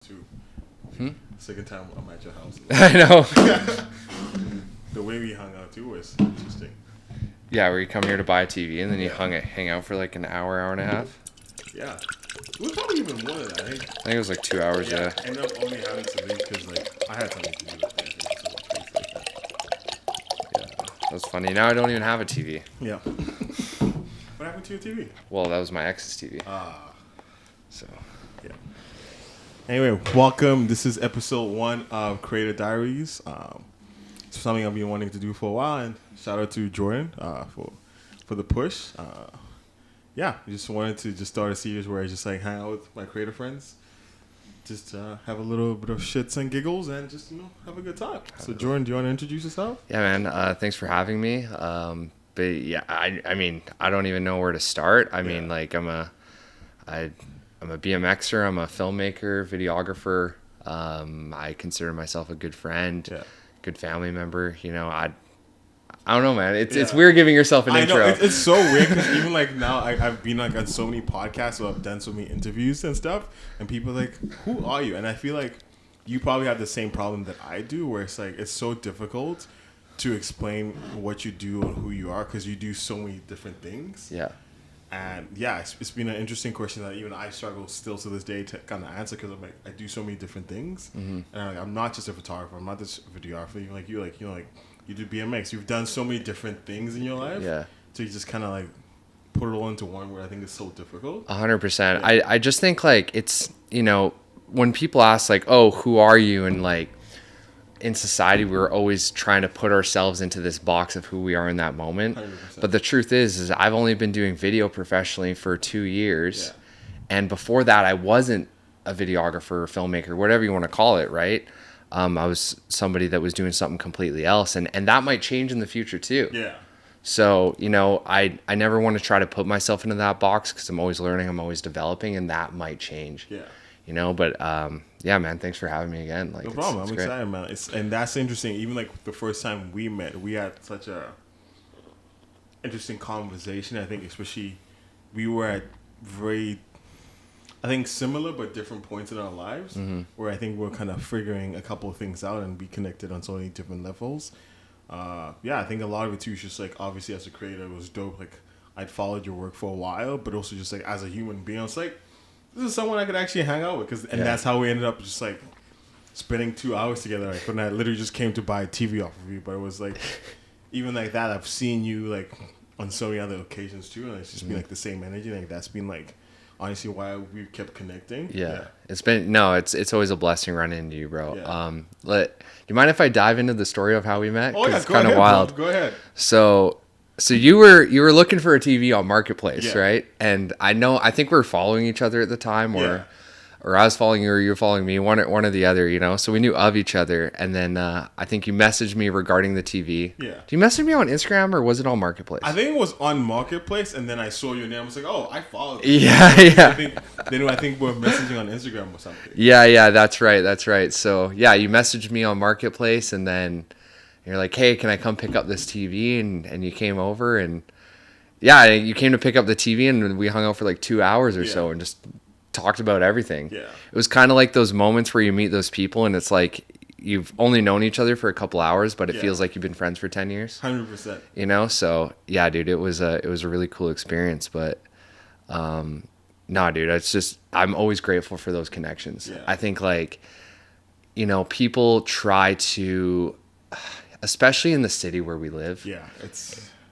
too. Hmm? Second time I'm at your house. I know. The way we hung out too was interesting. Yeah, where you come here to buy a TV and then you hang out for like an hour, hour and a half. Yeah. It was probably even more than that. I think it was like 2 hours. Yeah. I ended up only having to leave because I had something to do with it. So much space like that. Yeah, that's funny. Now I don't even have a TV. Yeah. What happened to your TV? Well, that was my ex's TV. So. Yeah. Anyway, welcome. This is episode 1 of Creator Diaries. It's something I've been wanting to do for a while, and shout out to Jordan for the push. I just wanted to just start a series where I just like hang out with my creator friends, just have a little bit of shits and giggles, and just have a good time. So Jordan, do you want to introduce yourself? Yeah, man. Thanks for having me. But yeah, I mean, I don't even know where to start. I mean, like I'm a BMXer, I'm a filmmaker, videographer. I consider myself a good friend, good family member. I don't know, man. It's weird giving yourself an intro. I know it's so weird because even like now I've been like on so many podcasts, so I've done so many interviews and stuff, and people are like, who are you? And I feel like you probably have the same problem that I do, where it's like it's so difficult to explain what you do and who you are because you do so many different things. Yeah. And it's been an interesting question that even I struggle still to this day to kind of answer because I'm like I do so many different things, and I'm not just a photographer, I'm not just a videographer. Even like you, you do BMX. You've done so many different things in your life. Yeah. So you just kind of like put it all into one where I think it's so difficult. 100%. I just think like it's when people ask like, oh, who are you, and like in society we're always trying to put ourselves into this box of who we are in that moment. 100%. But the truth is I've only been doing video professionally for 2 years, and before that I wasn't a videographer or filmmaker, whatever you want to call it, right? I was somebody that was doing something completely else, and that might change in the future too. Yeah. So I never want to try to put myself into that box because I'm always learning, I'm always developing, and that might change. Yeah. But yeah, man, thanks for having me again. Like, no problem. I'm excited, man. And that's interesting. Even like the first time we met, we had such a interesting conversation. I think especially we were at very, I think similar but different points in our lives, where I think we're kind of figuring a couple of things out and be connected on so many different levels. I think a lot of it too is just like obviously as a creator it was dope. Like I'd followed your work for a while, but also just like as a human being, I was like, this is someone I could actually hang out with, that's how we ended up just like spending 2 hours together. Like when I literally just came to buy a TV off of you, but it was like even like that. I've seen you like on so many other occasions too, and it's just been like the same energy. Like that's been like honestly why we kept connecting. It's been it's always a blessing running into you, bro. Do you mind if I dive into the story of how we met? Oh yeah, it's kind of wild. Bro. Go ahead. So you were looking for a TV on Marketplace, right? And I think we were following each other at the time, or I was following you, or you were following me, one or the other, So we knew of each other, and then I think you messaged me regarding the TV. Yeah. Do you message me on Instagram or was it on Marketplace? I think it was on Marketplace, and then I saw your name. I was like, oh, I followed. Yeah. I think we're messaging on Instagram or something. Yeah, that's right. So yeah, you messaged me on Marketplace, and then you're like, hey, can I come pick up this TV? And you came over, and you came to pick up the TV, and we hung out for like 2 hours or so and just talked about everything. Yeah. It was kind of like those moments where you meet those people and it's like you've only known each other for a couple hours, but it feels like you've been friends for 10 years. 100%. So yeah, dude, it was a really cool experience, but dude, it's just, I'm always grateful for those connections. I think like, people try to, especially in the city where we live. Yeah.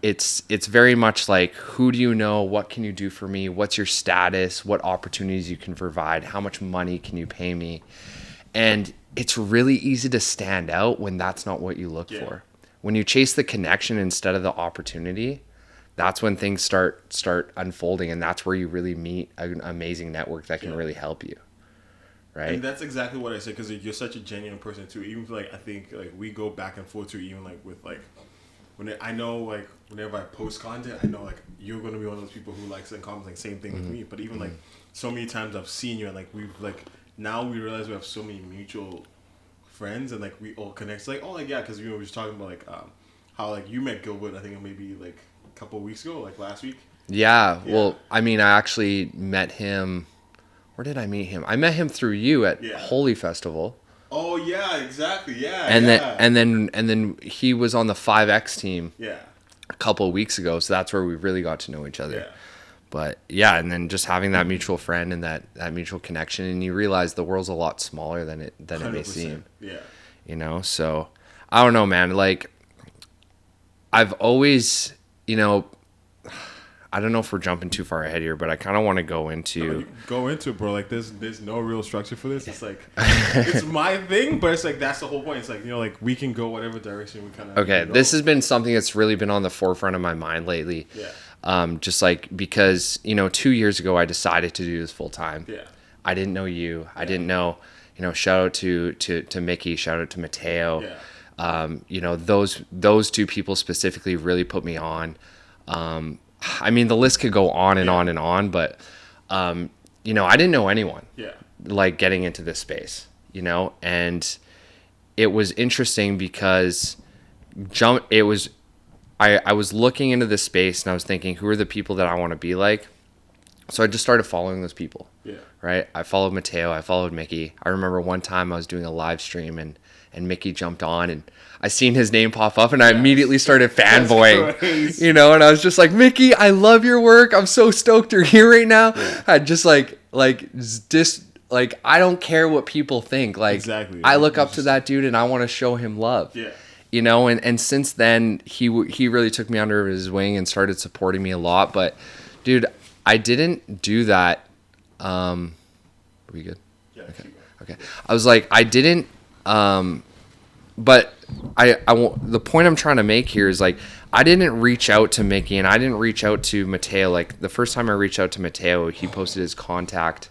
It's very much like, who do you know? What can you do for me? What's your status? What opportunities you can provide? How much money can you pay me? And it's really easy to stand out when that's not what you look for. When you chase the connection instead of the opportunity, that's when things start unfolding, and that's where you really meet an amazing network that can really help you. Right? And that's exactly what I said, because you're such a genuine person too. Even like I think like we go back and forth too, even like with like I know like whenever I post content, I know like you're gonna be one of those people who likes and comments like same thing with me. But even like so many times I've seen you, and like we've like now we realize we have so many mutual friends, and like we all connect. It's like because we were just talking about like how like you met Gilbert, I think maybe like a couple of weeks ago, like last week. Yeah. Well, I mean, I actually met him where did I meet him? I met him through you at Holy Festival. Oh yeah, exactly. Yeah. And then he was on the 5X team. Yeah. A couple of weeks ago, so that's where we really got to know each other. Yeah. But yeah, and then just having that mutual friend and that mutual connection, and you realize the world's a lot smaller than it may seem. Yeah. You know, so I don't know, man. Like, I've always, you know, I don't know if we're jumping too far ahead here, but I kind of want to go into it, bro. Like, there's no real structure for this. It's like it's my thing, but it's like that's the whole point. It's like, you know, like we can go whatever direction we kind of. Okay, this has been something that's really been on the forefront of my mind lately. Yeah. Just like because, you know, 2 years ago I decided to do this full time. Yeah. I didn't know you. Yeah. I didn't know, you know, shout out to Mickey, shout out to Mateo. Yeah. You know, those two people specifically really put me on. I mean, the list could go on and on and on, but, you know, I didn't know anyone like getting into this space, you know, and it was interesting because I was looking into this space and I was thinking, who are the people that I want to be like? So I just started following those people. Yeah. Right. I followed Mateo. I followed Mickey. I remember one time I was doing a live stream and Mickey jumped on and I seen his name pop up and I immediately started fanboying, you know, and I was just like, Mickey, I love your work. I'm so stoked you're here right now. Yeah. I just like I don't care what people think. Like, exactly. I look up to that dude and I want to show him love. Yeah. You know, and since then he really took me under his wing and started supporting me a lot. But dude, I didn't do that. Are we good? Yeah. Okay. I was like, I didn't, but the point I'm trying to make here is like, I didn't reach out to Mickey and I didn't reach out to Mateo. Like the first time I reached out to Mateo, he posted his contact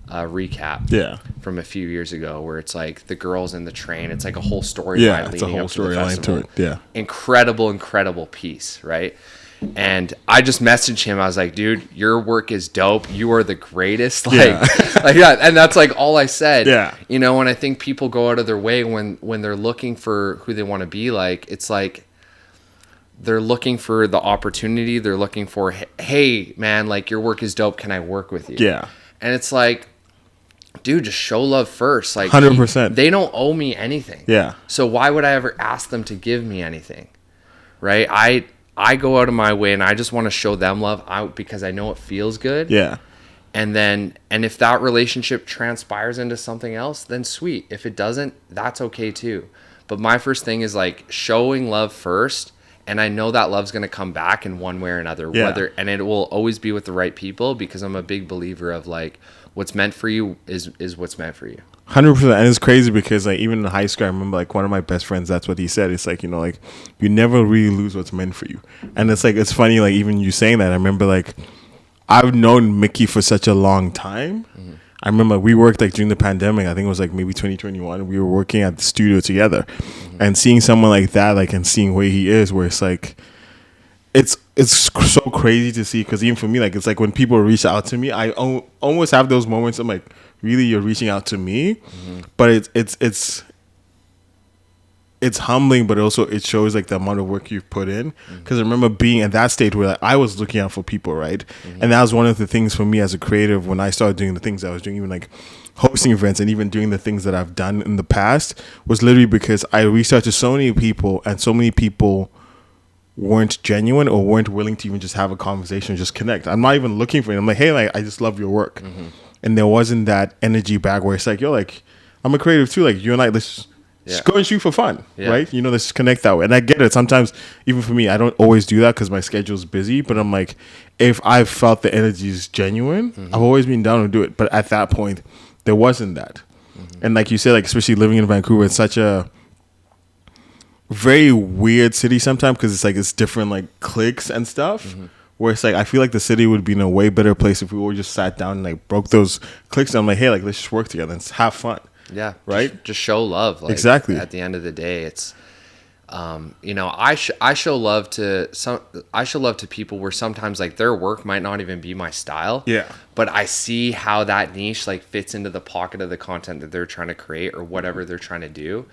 recap from a few years ago where it's like the girls in the train. It's like a whole storyline leading up to the festival. Yeah. Incredible piece, right? And I just messaged him. I was like, dude, your work is dope. You are the greatest. And that's like all I said. Yeah. You know, and I think people go out of their way when they're looking for who they want to be like. It's like they're looking for the opportunity. They're looking for, hey, man, like your work is dope. Can I work with you? Yeah. And it's like, dude, just show love first. Like 100%. They don't owe me anything. Yeah. So why would I ever ask them to give me anything? Right? I go out of my way and I just want to show them love out because I know it feels good. Yeah. And if that relationship transpires into something else, then sweet. If it doesn't, that's okay too. But my first thing is like showing love first. And I know that love's going to come back in one way or another, and it will always be with the right people because I'm a big believer of like what's meant for you is what's meant for you. 100%. And it's crazy because like even in high school, I remember like one of my best friends, that's what he said. It's like, you know, like you never really lose what's meant for you. And it's like, it's funny, like even you saying that, I remember like I've known Mickey for such a long time. Mm-hmm. I remember we worked like during the pandemic. I think it was like maybe 2021. We were working at the studio together, and seeing someone like that, like, and seeing where he is, where it's like, it's so crazy to see. Because even for me, like, it's like when people reach out to me, I almost have those moments. I'm like, really, you're reaching out to me, but it's humbling, but also it shows like the amount of work you've put in. Because I remember being at that stage where like, I was looking out for people, right? And that was one of the things for me as a creative when I started doing the things I was doing, even like hosting events and even doing the things that I've done in the past, was literally because I reached out to so many people and so many people weren't genuine or weren't willing to even just have a conversation, just connect. I'm not even looking for it. I'm like, hey, like I just love your work. And there wasn't that energy back where it's like, yo, like I'm a creative too. Like you and I, let's just go and shoot for fun, right? You know, let's connect that way. And I get it. Sometimes, even for me, I don't always do that because my schedule's busy. But I'm like, if I've felt the energy is genuine, I've always been down to do it. But at that point, there wasn't that. And like you said, like especially living in Vancouver, it's such a very weird city sometimes because it's like it's different like cliques and stuff. Where it's like I feel like the city would be in a way better place if we all just sat down and like broke those cliques. And I'm like, hey, like let's just work together and have fun. Yeah. Right. Just show love. Like, exactly. At the end of the day, it's, you know, I show love to people where sometimes like their work might not even be my style. Yeah. But I see how that niche like fits into the pocket of the content that they're trying to create or whatever they're trying to do.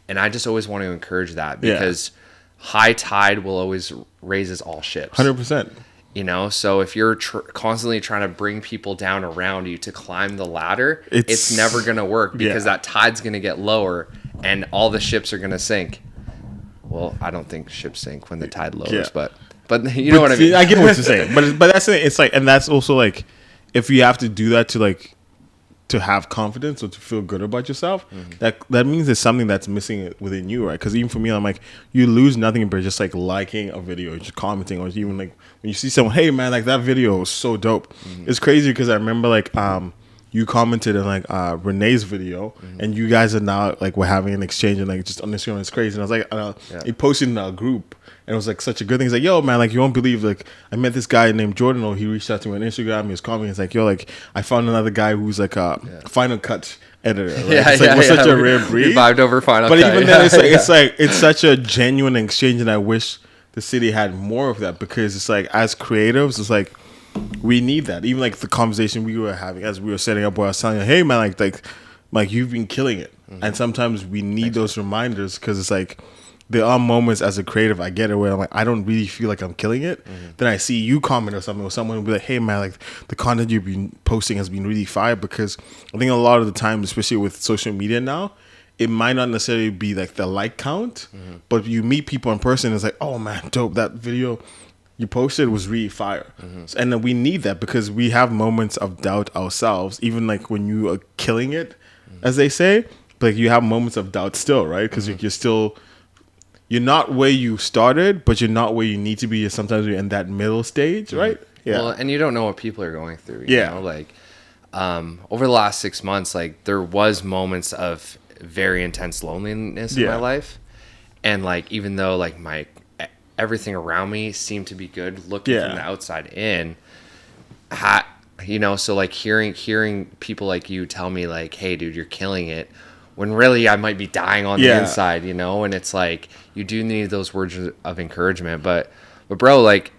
And I just always want to encourage that because high tide will always raises all ships. 100%. You know, so if you're constantly trying to bring people down around you to climb the ladder, it's never going to work, because that tide's going to get lower and all the ships are going to sink. Well, I don't think ships sink when the tide lowers, but you know what I mean? I get what you're saying. But that's it. It's like, and that's also like, if you have to do that to like, to have confidence or to feel good about yourself, that means there's something that's missing within you, right? Because even for me, I'm like, you lose nothing by just like liking a video, or just commenting, or even like when you see someone, hey man, like that video was so dope. It's crazy because I remember like you commented in like Renee's video, and you guys are now like we're having an exchange and like just on Instagram. It's crazy. And I was like, he posted in our group. And it was like such a good thing. He's like, yo, man, like you won't believe, like I met this guy named Jordan. Or he reached out to me on Instagram. He was calling me. He's like, yo, like I found another guy who's like a Final Cut editor. Right? We're such a rare breed. We vibed over Final Cut. But even then, it's such a genuine exchange, and I wish the city had more of that, because it's like as creatives, it's like we need that. Even like the conversation we were having as we were setting up, where I was telling you, hey man, like you've been killing it, and sometimes we need those reminders, because it's like. There are moments as a creative, I get it, where I'm like, I don't really feel like I'm killing it. Then I see you comment or something, or someone will be like, hey man, like the content you've been posting has been really fire. Because I think a lot of the time, especially with social media now, it might not necessarily be like the like count, but you meet people in person, it's like, oh man, dope, that video you posted was really fire. And then we need that, because we have moments of doubt ourselves, even like when you are killing it, as they say, but like you have moments of doubt still, right? Because you're still... You're not where you started, but you're not where you need to be. Sometimes you're in that middle stage, right? Yeah. Well, and you don't know what people are going through. You know? Like, over the last 6 months, like there was moments of very intense loneliness in my life, and like even though like my everything around me seemed to be good, looking from the outside in, you know, so like hearing people like you tell me like, hey, dude, you're killing it. When really I might be dying on the inside, you know? And it's like, you do need those words of encouragement. But bro, like,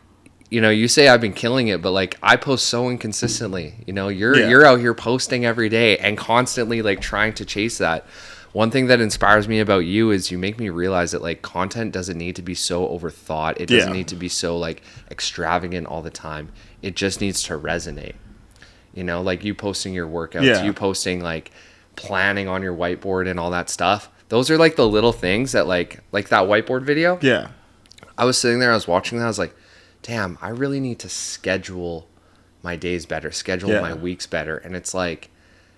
you know, you say I've been killing it, but like I post so inconsistently. You know, you're out here posting every day and constantly like trying to chase that. One thing that inspires me about you is you make me realize that like content doesn't need to be so overthought. It doesn't need to be so like extravagant all the time. It just needs to resonate. You know, like you posting your workouts, you posting like planning on your whiteboard and all that stuff. Those are like the little things that like that whiteboard video. Yeah. I was sitting there, I was watching that, I was like, damn, I really need to schedule my days better, schedule my weeks better. And it's like,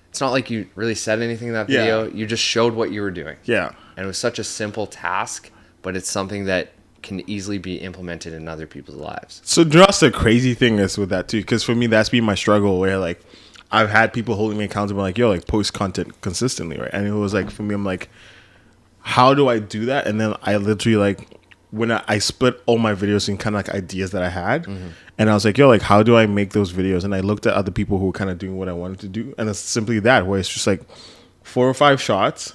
it's not like you really said anything in that video. You just showed what you were doing. Yeah. And it was such a simple task, but it's something that can easily be implemented in other people's lives. So that's the crazy thing is with that too, because for me, that's been my struggle, where like I've had people holding me accountable, like, yo, like post content consistently, right? And it was like, for me, I'm like, how do I do that? And then I literally like, when I split all my videos in kind of like ideas that I had, and I was like, yo, like, how do I make those videos? And I looked at other people who were kind of doing what I wanted to do. And it's simply that, where it's just like 4 or 5 shots.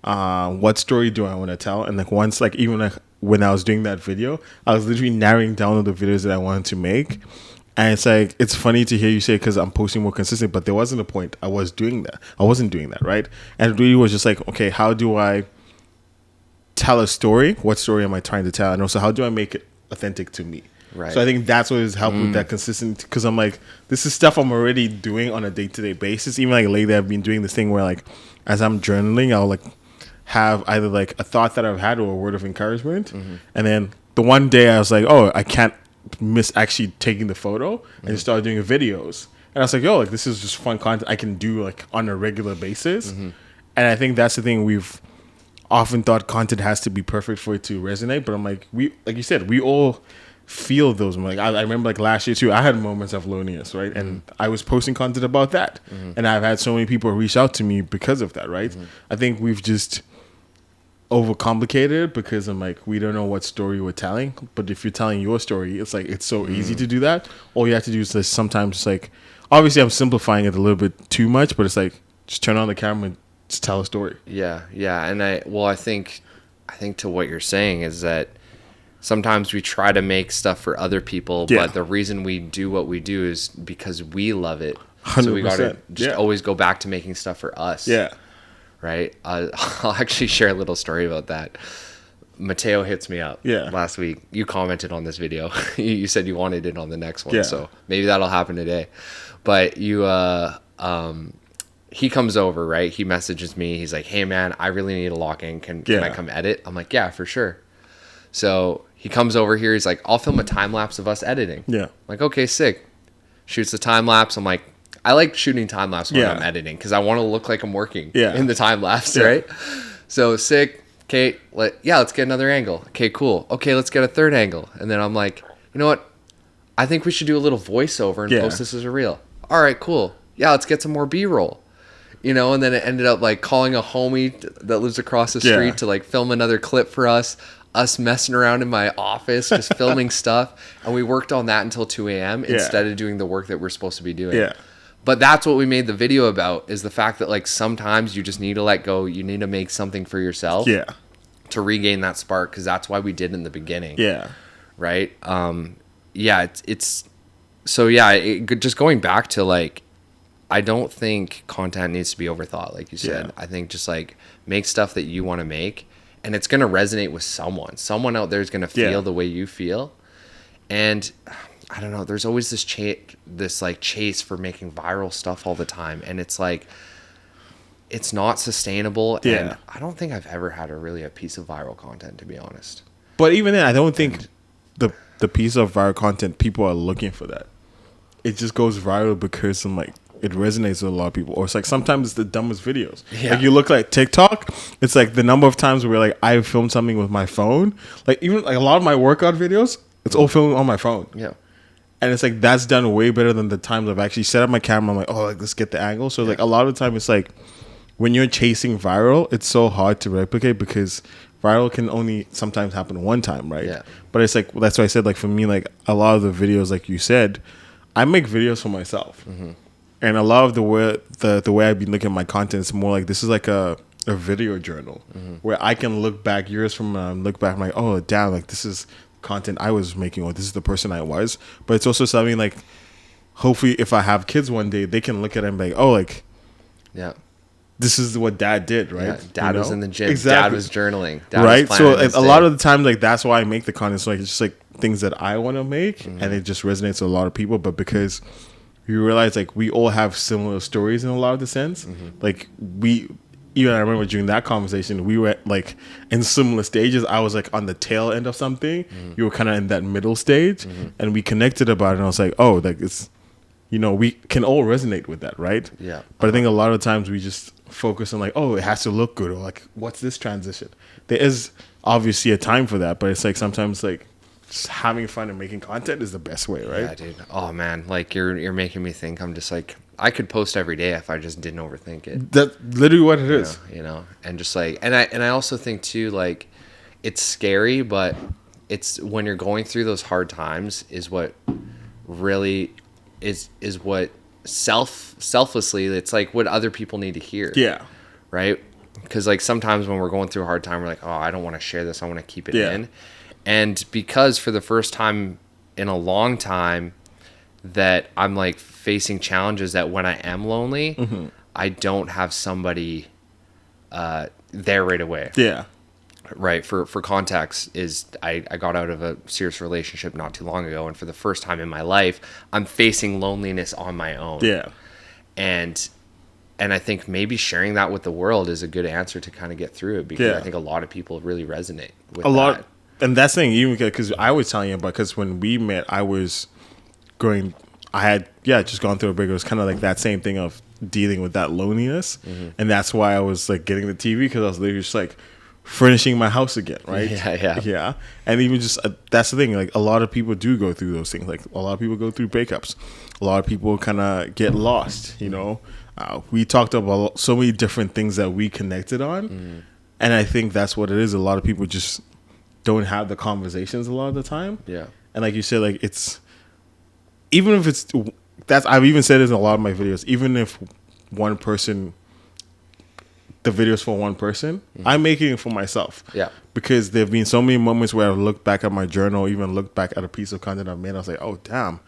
What story do I want to tell? And like once, like even like when I was doing that video, I was literally narrowing down the videos that I wanted to make. And it's like, it's funny to hear you say, because I'm posting more consistent, but there wasn't a point I was doing that. I wasn't doing that, right? And it really was just like, okay, how do I tell a story? What story am I trying to tell? And also, how do I make it authentic to me? Right. So I think that's what has helped with that consistency, because I'm like, this is stuff I'm already doing on a day-to-day basis. Even like lately, I've been doing this thing where like, as I'm journaling, I'll like have either like a thought that I've had or a word of encouragement. And then the one day I was like, oh, I can't miss actually taking the photo, and just started doing videos. And I was like, yo, like this is just fun content I can do like on a regular basis. And I think that's the thing, we've often thought content has to be perfect for it to resonate, but I'm like, like you said, we all feel those. Like I remember like last year too, I had moments of loneliness, right? And I was posting content about that, and I've had so many people reach out to me because of that, right? I think we've just overcomplicated it, because I'm like, we don't know what story we're telling. But if you're telling your story, it's like, it's so easy to do that. All you have to do is just sometimes just like, obviously I'm simplifying it a little bit too much, but it's like, just turn on the camera and just tell a story. Yeah. And I think to what you're saying is that sometimes we try to make stuff for other people, but the reason we do what we do is because we love it. 100%. So we got to just always go back to making stuff for us. Yeah. Right. I'll actually share a little story about that. Mateo hits me up Yeah. last week. You commented on this video. You said you wanted it on the next one. Yeah. So maybe that'll happen today. But he comes over, right? He messages me. He's like, hey, man, I really need to lock in. Can I come edit? I'm like, yeah, for sure. So he comes over here. He's like, I'll film a time lapse of us editing. Yeah. I'm like, okay, sick. Shoots the time lapse. I'm like, I like shooting time lapse when I'm editing because I want to look like I'm working in the time lapse, right? So sick. Okay, let's get another angle. Okay, cool. Okay, let's get a third angle. And then I'm like, you know what? I think we should do a little voiceover and post this as a reel. All right, cool. Yeah, let's get some more B-roll. And then it ended up like calling a homie that lives across the street to like film another clip for us messing around in my office, just filming stuff. And we worked on that until 2 a.m. instead of doing the work that we're supposed to be doing. Yeah. But that's what we made the video about, is the fact that like sometimes you just need to let go. You need to make something for yourself to regain that spark, because that's why we did in the beginning. Yeah. Right? It's just going back to like, I don't think content needs to be overthought, like you said. I think just like make stuff that you want to make, and it's going to resonate with someone. Someone out there is going to feel the way you feel. And I don't know, there's always this chase for making viral stuff all the time, and it's like it's not sustainable. And I don't think I've ever had a piece of viral content, to be honest. But even then, I don't think the piece of viral content, people are looking for that. It just goes viral because it resonates with a lot of people. Or it's like sometimes it's the dumbest videos. Like you look like TikTok, it's like the number of times where like I filmed something with my phone. Like even like a lot of my workout videos, it's all filmed on my phone. Yeah. And it's like that's done way better than the times I've actually set up my camera. I'm like, oh, like let's get the angle. So like a lot of the time it's like when you're chasing viral, it's so hard to replicate because viral can only sometimes happen one time, right? Yeah. But it's like that's why I said like for me, like a lot of the videos, like you said, I make videos for myself. Mm-hmm. And a lot of the way I've been looking at my content is more like this is like a video journal where I can look back years from now and look back, I'm like, oh damn, like this is content I was making, or this is the person I was. But it's also something like hopefully if I have kids one day, they can look at it and be like, oh, like this is what dad did, right? Yeah, dad was in the gym. Exactly. Dad was journaling. Dad right? was So a lot of the time, like that's why I make the content. So like it's just like things that I want to make, and it just resonates with a lot of people. But because you realize like we all have similar stories in a lot of the sense. Like even I remember during that conversation, we were like in similar stages. I was like on the tail end of something. You were kind of in that middle stage, and we connected about it. And I was like, oh, like it's, we can all resonate with that, right? Yeah. But I think a lot of times we just focus on like, oh, it has to look good, or like, what's this transition? There is obviously a time for that, but it's like sometimes like just having fun and making content is the best way, right? Yeah, dude. Oh man, like you're making me think. I'm just like, I could post every day if I just didn't overthink it. That's literally what it is. And just like, and I also think too, like, it's scary, but it's when you're going through those hard times is what really is what selflessly, it's like what other people need to hear. Yeah. Right? Because like sometimes when we're going through a hard time, we're like, oh, I don't want to share this. I want to keep it in. And because for the first time in a long time that I'm like facing challenges that when I am lonely, I don't have somebody there right away. Yeah. Right. For context is I got out of a serious relationship not too long ago. And for the first time in my life, I'm facing loneliness on my own. Yeah. And I think maybe sharing that with the world is a good answer to kind of get through it, because I think a lot of people really resonate with that. And that's the thing, even because I was telling you about, because when we met, I had just gone through a break. It was kind of like that same thing of dealing with that loneliness. And that's why I was like getting the TV, because I was literally just like furnishing my house again, right? Yeah. And even just that's the thing, like a lot of people do go through those things. Like a lot of people go through breakups. A lot of people kind of get lost, we talked about so many different things that we connected on. And I think that's what it is. A lot of people just don't have the conversations a lot of the time. Yeah. And like you said, like it's, even if it's, I've even said this in a lot of my videos, even if one person, the video's for one person, I'm making it for myself. Yeah. Because there have been so many moments where I've looked back at my journal, even looked back at a piece of content I've made. I was like, oh, damn,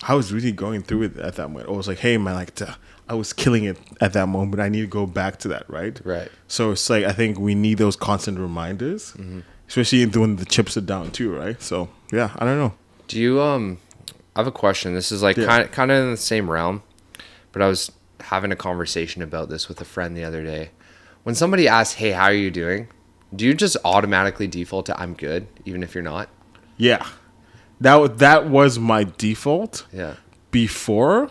I was really going through it at that moment. Or I was like, hey, man, like, I was killing it at that moment. I need to go back to that, right? Right. So it's like, I think we need those constant reminders, especially when the chips are down too, right? So yeah, I don't know. Do you I have a question. This is like Yeah. kind of in the same realm, but I was having a conversation about this with a friend the other day. When somebody asks, "Hey, how are you doing?" Do you just automatically default to "I'm good," even if you're not? Yeah, that was my default Yeah. before.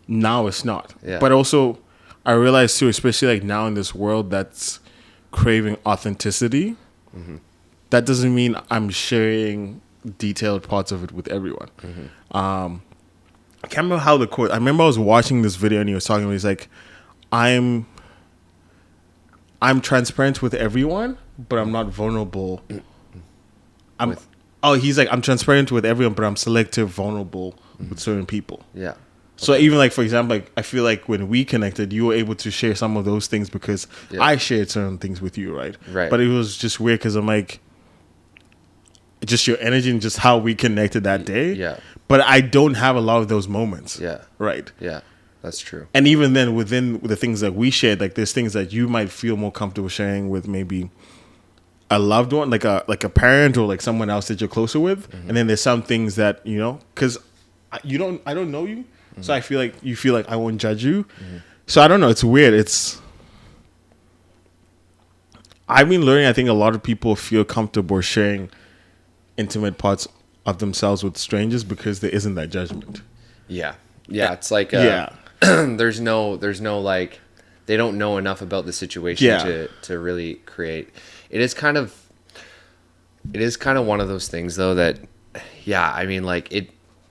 Now it's not. Yeah. But also, I realize too, especially like now in this world that's craving authenticity, that doesn't mean I'm sharing detailed parts of it with everyone. I can't remember how the quote. I remember I was watching this video and he was talking. He's like, "I'm transparent with everyone, but I'm not vulnerable. I'm With- he's like, I'm transparent with everyone, but I'm selective, vulnerable with certain people." Yeah. So even like, for example, like I feel like when we connected, you were able to share some of those things because Yeah. I shared certain things with you, right? Right. But it was just weird because I'm like, just your energy and just how we connected that day. Yeah. But I don't have a lot of those moments. Yeah. Right. Yeah. That's true. And even then, within the things that we shared, like there's things that you might feel more comfortable sharing with maybe a loved one, like a parent or like someone else that you're closer with. And then there's some things that, because I don't know you. So I feel like you feel like I won't judge you. So I don't know. It's weird. I've been learning, I think a lot of people feel comfortable sharing intimate parts of themselves with strangers because there isn't that judgment. Yeah. Yeah. It's like, Yeah. there's no like, they don't know enough about the situation Yeah. to really create. It is kind of one of those things though that, yeah, I mean, like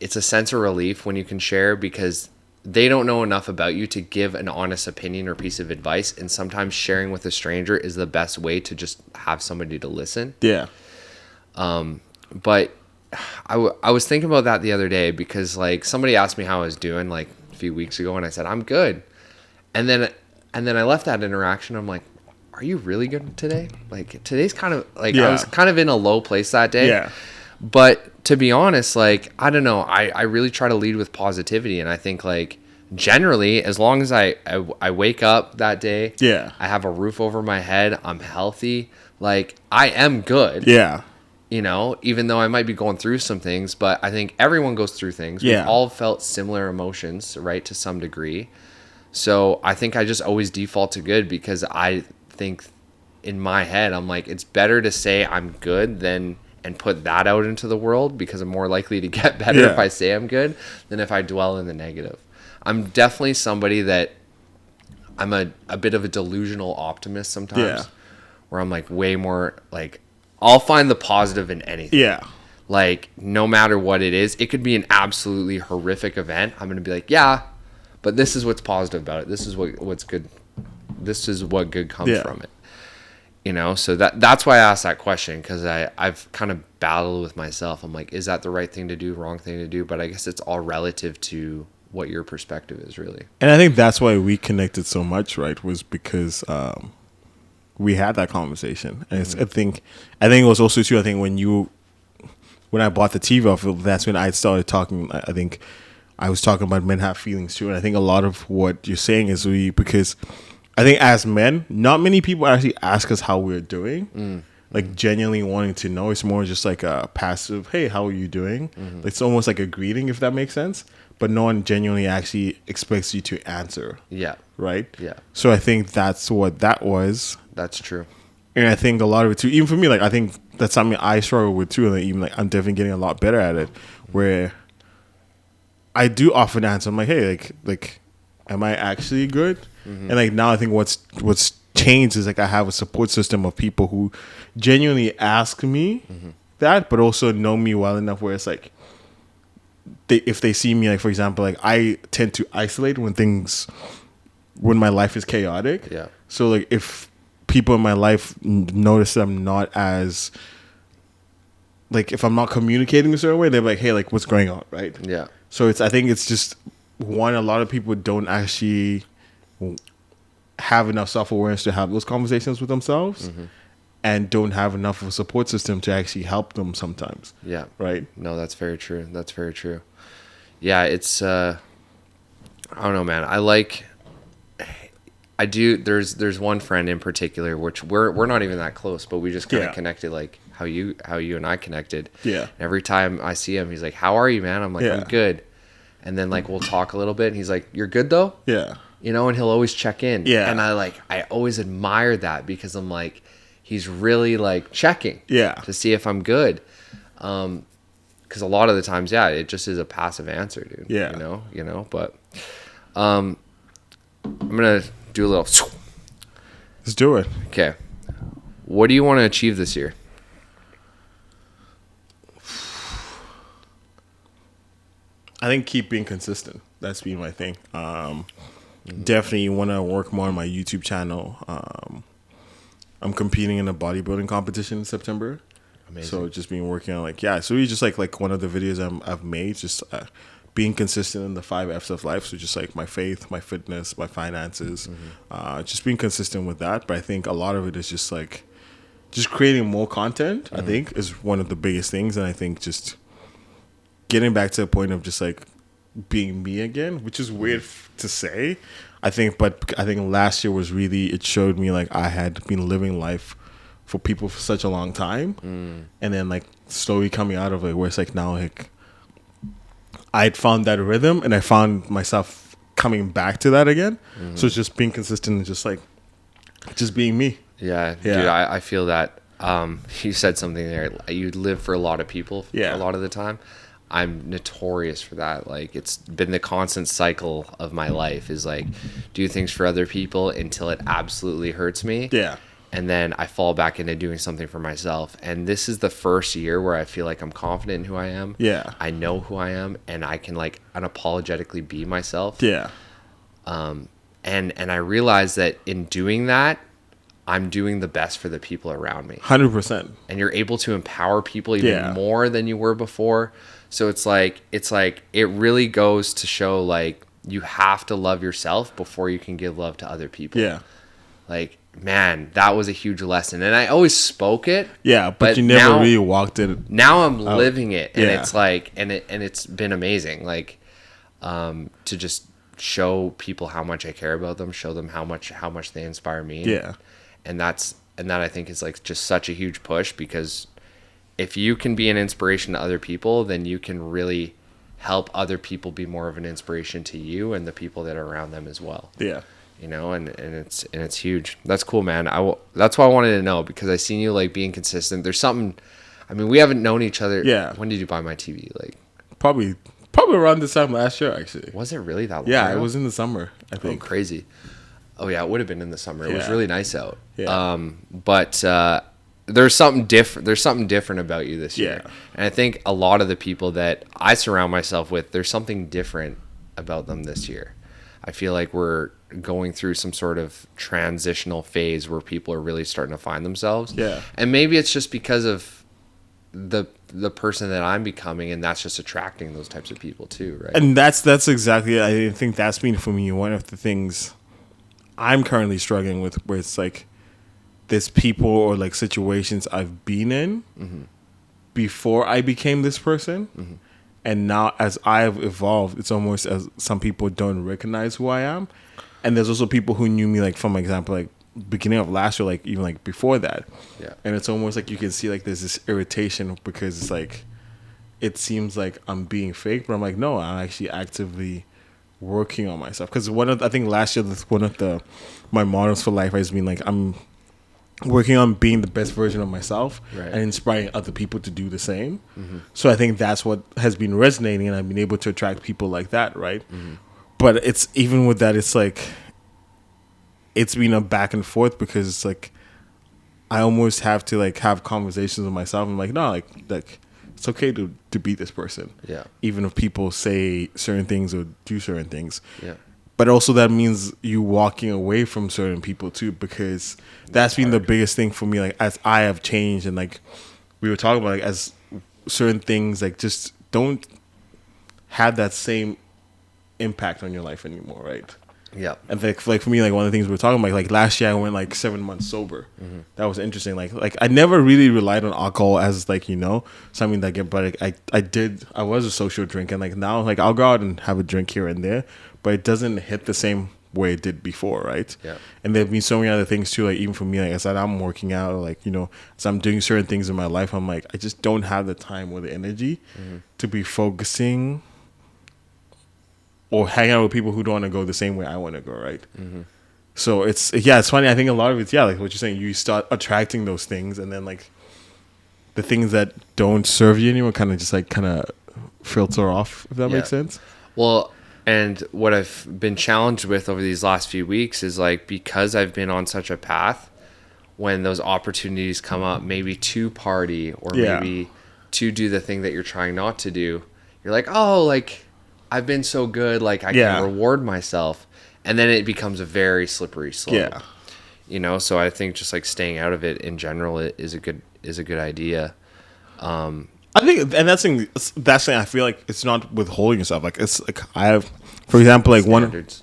it's a sense of relief when you can share because they don't know enough about you to give an honest opinion or piece of advice. And sometimes sharing with a stranger is the best way to just have somebody to listen. Yeah. But I was thinking about that the other day because like somebody asked me how I was doing like a few weeks ago and I said, I'm good. And then I left that interaction. I'm like, are you really good today? Like today's kind of like, I was kind of in a low place that day. Yeah. But to be honest, like, I don't know. I really try to lead with positivity. And I think like generally, as long as I wake up that day, Yeah. I have a roof over my head, I'm healthy, like I am good. Yeah. Even though I might be going through some things, but I think everyone goes through things. Yeah. We've all felt similar emotions, right, to some degree. So I think I just always default to good because I think in my head, I'm like, it's better to say I'm good and put that out into the world because I'm more likely to get better if I say I'm good than if I dwell in the negative. I'm definitely somebody that I'm a bit of a delusional optimist sometimes where I'm like way more like, I'll find the positive in anything. Yeah. Like no matter what it is, it could be an absolutely horrific event. I'm going to be like, yeah, but this is what's positive about it. This is what's good. This is what good comes from it. So that's why I asked that question because I've kind of battled with myself. I'm like, is that the right thing to do, wrong thing to do? But I guess it's all relative to what your perspective is really. And I think that's why we connected so much, right? Was because we had that conversation. And I think it was also too. I think when I bought the TV off, that's when I started talking. I think I was talking about men have feelings too, and I think a lot of what you're saying is because I think as men, not many people actually ask us how we're doing. Like genuinely wanting to know. It's more just like a passive, hey, how are you doing? It's almost like a greeting, if that makes sense. But no one genuinely actually expects you to answer. Yeah. Right? Yeah. So I think that's what that was. That's true. And I think a lot of it too, even for me, like I think that's something I struggle with too. And even like I'm definitely getting a lot better at it. Where I do often answer, I'm like, hey, like am I actually good? And like now I think what's changed is like I have a support system of people who genuinely ask me that, but also know me well enough where it's like if they see me, like for example, like I tend to isolate when my life is chaotic. Yeah. So like if people in my life notice that I'm not as like if I'm not communicating a certain way, they're like, hey, like what's going on, right? Yeah. So I think it's just one, a lot of people don't actually have enough self-awareness to have those conversations with themselves and don't have enough of a support system to actually help them sometimes. Yeah. Right? No, that's very true. That's very true. Yeah, it's I don't know, man. I I do. There's one friend in particular, which we're not even that close, but we just kind of connected, like how you and I connected. Yeah. And every time I see him, he's like, "How are you, man?" I'm like, "I'm good." And then like we'll talk a little bit, and he's like, "You're good though." Yeah. You know, and he'll always check in. Yeah. And I always admire that because I'm like, he's really like checking. Yeah. To see if I'm good. Because a lot of the times, it just is a passive answer, dude. Yeah. You know, but I'm gonna do a little. Let's do it. Okay. What do you want to achieve this year? I think keep being consistent. That's been my thing. Definitely want to work more on my YouTube channel. I'm competing in a bodybuilding competition in September. Amazing. So just been working on so we just like one of the videos I've made, just being consistent in the 5 F's of life. So just like my faith, my fitness, my finances, just being consistent with that. But I think a lot of it is just like just creating more content. I think is one of the biggest things, and I think just getting back to a point of just like being me again, which is weird to say. I think last year was really, it showed me like I had been living life for people for such a long time, and then like slowly coming out of it, where it's like now like I'd found that rhythm, and I found myself coming back to that again. So it's just being consistent and just like just being me. Yeah. Dude, I feel that. You said something there. You live for a lot of people a lot of the time. I'm notorious for that. Like, it's been the constant cycle of my life is like do things for other people until it absolutely hurts me. Yeah. And then I fall back into doing something for myself. And this is the first year where I feel like I'm confident in who I am. Yeah. I know who I am, and I can like unapologetically be myself. Yeah. And I realize that in doing that, I'm doing the best for the people around me. 100%. And you're able to empower people even more than you were before. So it's like it really goes to show like you have to love yourself before you can give love to other people. Yeah. Like, man, that was a huge lesson. And I always spoke it. Yeah, but you never really walked it. Now I'm living it, and Yeah. it's like and it's been amazing. Like to just show people how much I care about them, show them how much they inspire me. Yeah. And that I think is like just such a huge push, because if you can be an inspiration to other people, then you can really help other people be more of an inspiration to you and the people that are around them as well. Yeah. You know, and it's huge. That's cool, man. That's why I wanted to know, because I seen you like being consistent. There's something. I mean, we haven't known each other. Yeah. When did you buy my TV? Like Probably around this time last year, actually. Was it really that long? Yeah, ago? it was in the summer, I Oh, think. crazy. Oh yeah, it would have been in the summer. It was really nice out. Yeah. But there's something different. There's something different about you this year. Yeah. And I think a lot of the people that I surround myself with, there's something different about them this year. I feel like we're going through some sort of transitional phase where people are really starting to find themselves. Yeah. And maybe it's just because of the person that I'm becoming, and that's just attracting those types of people too, right? And that's exactly it. I think that's been for me one of the things I'm currently struggling with, where it's like there's people or like situations I've been in before I became this person. And now as I've evolved, it's almost as some people don't recognize who I am. And there's also people who knew me, like, from example, like beginning of last year, like even like before that. Yeah. And it's almost like you can see like there's this irritation, because it's like it seems like I'm being fake, but I'm like, no, I'm actually actively working on myself. Because I think last year, one of my mottos for life has been like, I'm working on being the best version of myself, Right. and inspiring other people to do the same. So I think that's what has been resonating, and I've been able to attract people like that, right? But it's even with that, it's like it's been a back and forth, because it's like I almost have to like have conversations with myself. I'm like, no, like it's okay to be this person. Yeah. Even if people say certain things or do certain things. Yeah. But also that means you walking away from certain people too, because that's been the biggest thing for me. Like, as I have changed, and like we were talking about, like, as certain things like just don't have that same impact on your life anymore, right? Yeah. And like for me, like one of the things we were talking about, like last year I went like 7 months sober. That was interesting. Like I never really relied on alcohol as like, something that but like, I was a social drinker, and like now like I'll go out and have a drink here and there, but it doesn't hit the same where it did before, right? Yeah. And there've been so many other things too. Like even for me, like I said, I'm working out, like as I'm doing certain things in my life, I'm like I just don't have the time or the energy to be focusing or hang out with people who don't want to go the same way I want to go, right? So it's funny. I think a lot of it's like what you're saying. You start attracting those things, and then like the things that don't serve you anymore kind of filter off. If that makes sense. Well, and what I've been challenged with over these last few weeks is like because I've been on such a path. When those opportunities come up, maybe to party or maybe to do the thing that you're trying not to do, you're like, oh, like I've been so good, like I can reward myself. And then it becomes a very slippery slope. Yeah. So I think just like staying out of it in general is a good idea. I think, and that's thing I feel like it's not withholding yourself. Like it's like I have, for example, like standards.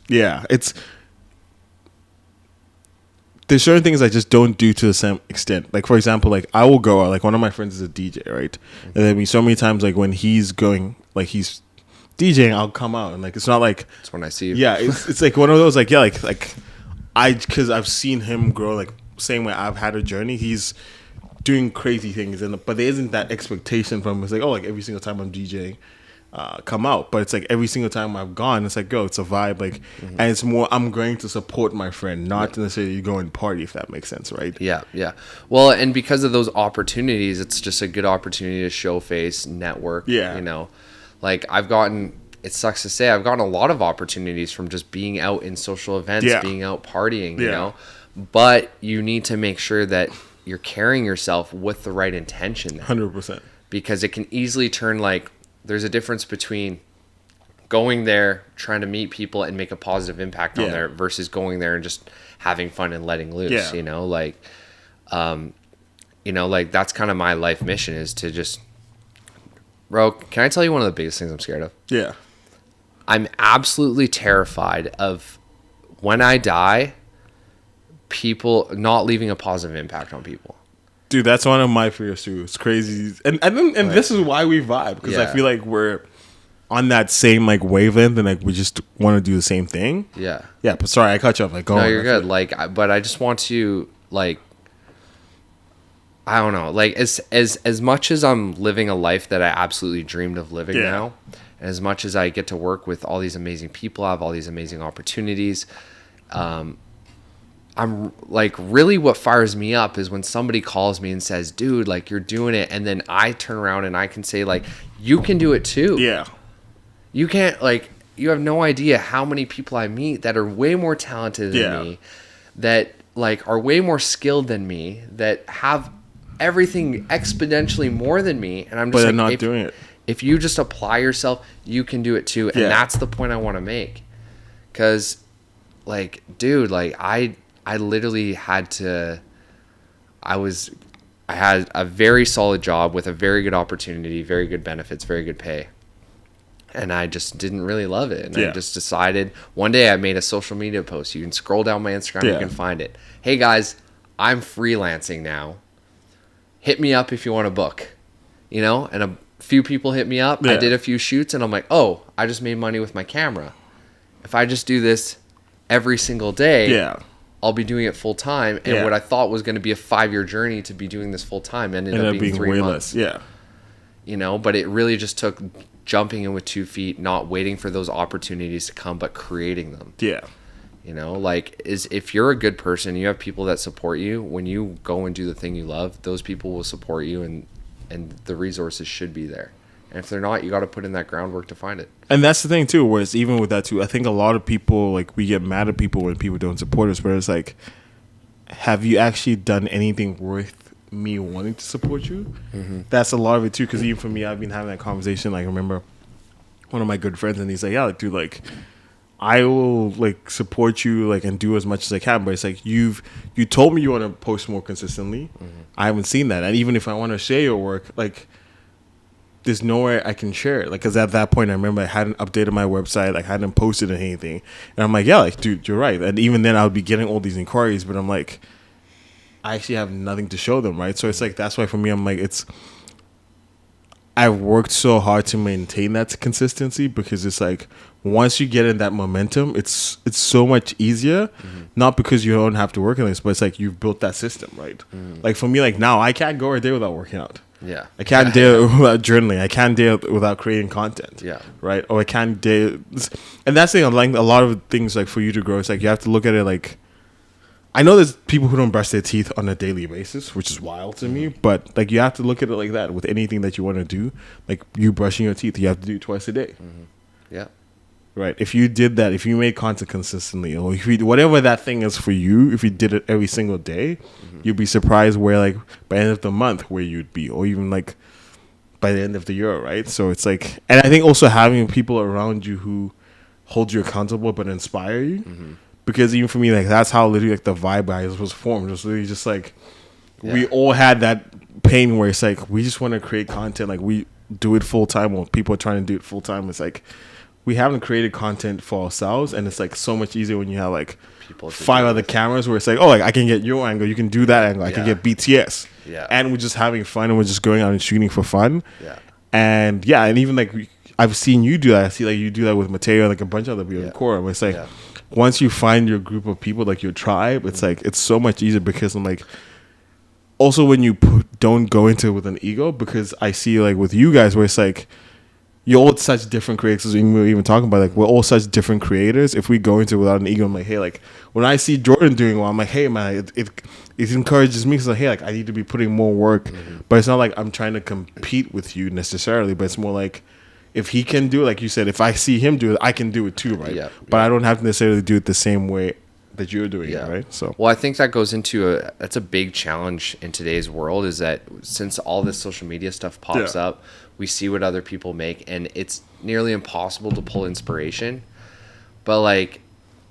There's certain things I just don't do to the same extent. Like, for example, like I will go out, like one of my friends is a DJ, right? And there'll be so many times like when he's going, like he's DJing, I'll come out and like it's not like it's when I see you. Yeah, it's like one of those like because I've seen him grow, like same way I've had a journey. He's doing crazy things, but there isn't that expectation from him. It's like, oh, like every single time I'm DJing, come out. But it's like every single time I've gone, it's like, it's a vibe. Like, and it's more, I'm going to support my friend, not necessarily go and party, if that makes sense, right? Yeah, yeah. Well, and because of those opportunities, it's just a good opportunity to show face, network. Yeah. Like it sucks to say, I've gotten a lot of opportunities from just being out in social events, being out partying, you know. But you need to make sure that you're carrying yourself with the right intention. 100%. Because it can easily turn like, there's a difference between going there, trying to meet people and make a positive impact on there versus going there and just having fun and letting loose, like that's kind of my life mission is to just, bro, can I tell you one of the biggest things I'm scared of? Yeah. I'm absolutely terrified of when I die, people not leaving a positive impact on people. Dude, that's one of my fears too. It's crazy, and this is why we vibe, because I feel like we're on that same like wavelength, and like we just want to do the same thing. Yeah. But sorry, I cut you off. Like, go on. No, you're good. Like, but I just want to like, I don't know. Like, as much as I'm living a life that I absolutely dreamed of living now, and as much as I get to work with all these amazing people, I have all these amazing opportunities. I'm like, really what fires me up is when somebody calls me and says, dude, like you're doing it. And then I turn around and I can say like, you can do it too. Yeah. You can't like, you have no idea how many people I meet that are way more talented than me, that like are way more skilled than me, that have everything exponentially more than me. And I'm just but not doing it. If you just apply yourself, you can do it too. And that's the point I want to make. 'Cause like, dude, like I literally had to, I had a very solid job with a very good opportunity, very good benefits, very good pay. And I just didn't really love it. And I just decided, one day I made a social media post. You can scroll down my Instagram, you can find it. Hey guys, I'm freelancing now. Hit me up if you want to book, and a few people hit me up. I did a few shoots and I'm like, oh, I just made money with my camera. If I just do this every single day, I'll be doing it full time. And what I thought was going to be a 5-year journey to be doing this full time ended up being 3 months. But it really just took jumping in with 2 feet, not waiting for those opportunities to come, but creating them. If you're a good person, you have people that support you. When you go and do the thing you love, those people will support you, and the resources should be there. And if they're not, you got to put in that groundwork to find it. And that's the thing too, whereas even with that too, I think a lot of people, like, we get mad at people when people don't support us, where it's like, have you actually done anything worth me wanting to support you? That's a lot of it too, because even for me, I've been having that conversation. Like, I remember one of my good friends, and he's like, like, dude, like, I will like support you, like, and do as much as I can, but it's like, you told me you want to post more consistently. I haven't seen that. And even if I want to share your work, like, there's nowhere I can share it. Like, because at that point, I remember I hadn't updated my website, like, I hadn't posted anything. And I'm like, like, dude, you're right. And even then, I would be getting all these inquiries, but I'm like, I actually have nothing to show them, right? So it's like, that's why for me, I'm like, I've worked so hard to maintain that consistency, because it's like, once you get in that momentum, it's so much easier. Not because you don't have to work on this, but it's like you've built that system, right? Like for me, like now I can't go a day without working out. Yeah. I can't day without journaling. I can't day without creating content. Yeah. Right. Or I can't day, and that's the thing. Like a lot of things, like for you to grow, it's like you have to look at it like. I know there's people who don't brush their teeth on a daily basis, which is wild to me. But like you have to look at it like that with anything that you want to do. Like you brushing your teeth, you have to do it twice a day. Yeah. Right. If you did that, if you made content consistently, or if you, whatever that thing is for you, if you did it every single day, you'd be surprised where like by the end of the month where you'd be, or even like by the end of the year, right? So it's like, and I think also having people around you who hold you accountable but inspire you, because even for me, like that's how literally like the vibe I was formed. It was literally just like we all had that pain where it's like we just want to create content, like we do it full time, or people are trying to do it full time. It's like we haven't created content for ourselves, and it's like so much easier when you have like People to 5 do other it. cameras where it's like, oh, like I can get your angle, you can do that angle, I can Yeah. get BTS, And we're just having fun, and we're just going out and shooting for fun, yeah. and and even like I've seen you do that. I see like you do that with Mateo and like a bunch of other people in Yeah. Core. Where it's like Yeah. once you find your group of people, like your tribe, it's like it's so much easier because I'm like. Also, when you don't go into it with an ego, because I see like with you guys where it's like you're all such different creators. We were even talking about like we're all such different creators. If we go into it without an ego, I'm like, hey, like when I see Jordan doing well, I'm like, hey man, it encourages me because like, hey, like I need to be putting more work. But it's not like I'm trying to compete with you necessarily. But it's more like if he can do it, like you said, if I see him do it, I can do it too, right? Yeah. But I don't have to necessarily do it the same way that you're doing it, right? So Well, I think that goes into that's a big challenge in today's world, is that since all this social media stuff pops Yeah. up, we see what other people make, and it's nearly impossible to pull inspiration. But like,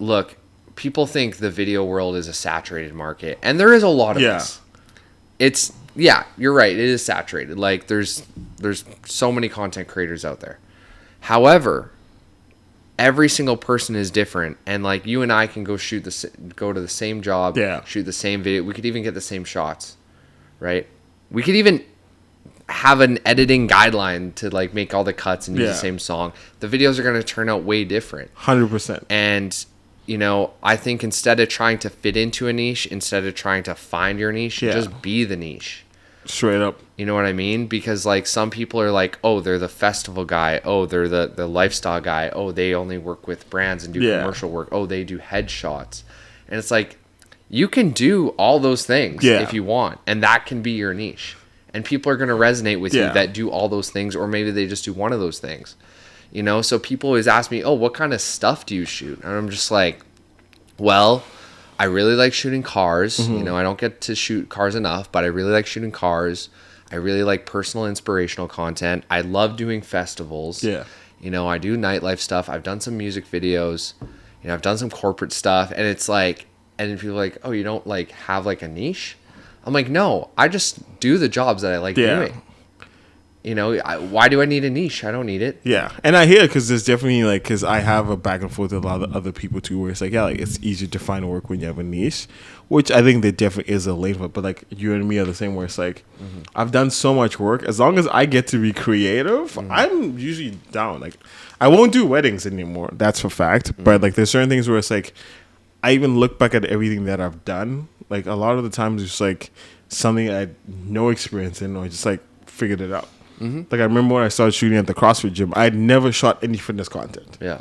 look, people think the video world is a saturated market, and there is a lot of this. It's you're right, it is saturated. Like there's so many content creators out there. However, every single person is different, and like you and I can go go to the same job, shoot the same video. We could even get the same shots, right? We could even have an editing guideline to like make all the cuts and use the same song. The videos are going to turn out way different. 100%. And you know, I think instead of trying to fit into a niche, instead of trying to find your niche, just be the niche. Straight up. You know what I mean? Because like some people are like, oh, they're the festival guy. Oh, they're the lifestyle guy. Oh, they only work with brands and do commercial work. Oh, they do headshots. And it's like, you can do all those things if you want. And that can be your niche. And people are going to resonate with you that do all those things. Or maybe they just do one of those things. You know? So people always ask me, oh, what kind of stuff do you shoot? And I'm just like, well, I really like shooting cars. You know, I don't get to shoot cars enough, but I really like shooting cars. I really like personal inspirational content. I love doing festivals. Yeah. You know, I do nightlife stuff. I've done some music videos. You know, I've done some corporate stuff. And it's like, and then people are like, oh, you don't like have like a niche? I'm like, no, I just do the jobs that I like doing. You know, why do I need a niche? I don't need it. Yeah, and I hear it because there's definitely like, because I have a back and forth with a lot of other people too, where it's like, like it's easier to find work when you have a niche, which I think there definitely is a lane for. But like you and me are the same, where it's like, I've done so much work. As long as I get to be creative, I'm usually down. Like, I won't do weddings anymore. That's for fact. But like, there's certain things where it's like, I even look back at everything that I've done. Like a lot of the times, it's like something I had no experience in, or just like figured it out. Like I remember when I started shooting at the CrossFit gym, I had never shot any fitness content. Yeah.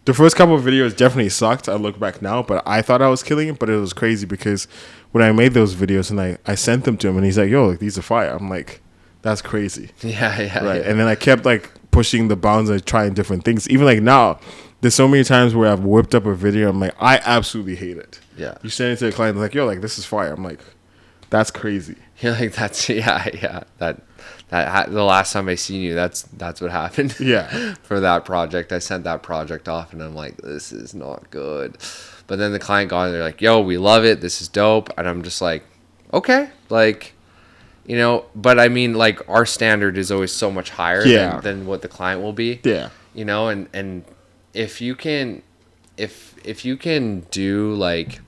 The first couple of videos definitely sucked. I look back now, but I thought I was killing it. But it was crazy because when I made those videos and I sent them to him, and he's like, "Yo, like these are fire." I'm like, "That's crazy." Yeah. Right. And then I kept like pushing the bounds and trying different things. Even like now, there's so many times where I've whipped up a video. I'm like, I absolutely hate it. Yeah. You send it to the client, like, "Yo, like this is fire." I'm like, "That's crazy." You're like, that's that the last time I seen you, that's what happened. Yeah. For that project, I sent that project off, and I'm like, this is not good. But then the client got it, they're like, yo, we love it, this is dope, and I'm just like, okay, like, you know. But I mean, like, our standard is always so much higher than what the client will be. Yeah. You know, and if you can, if you can do like.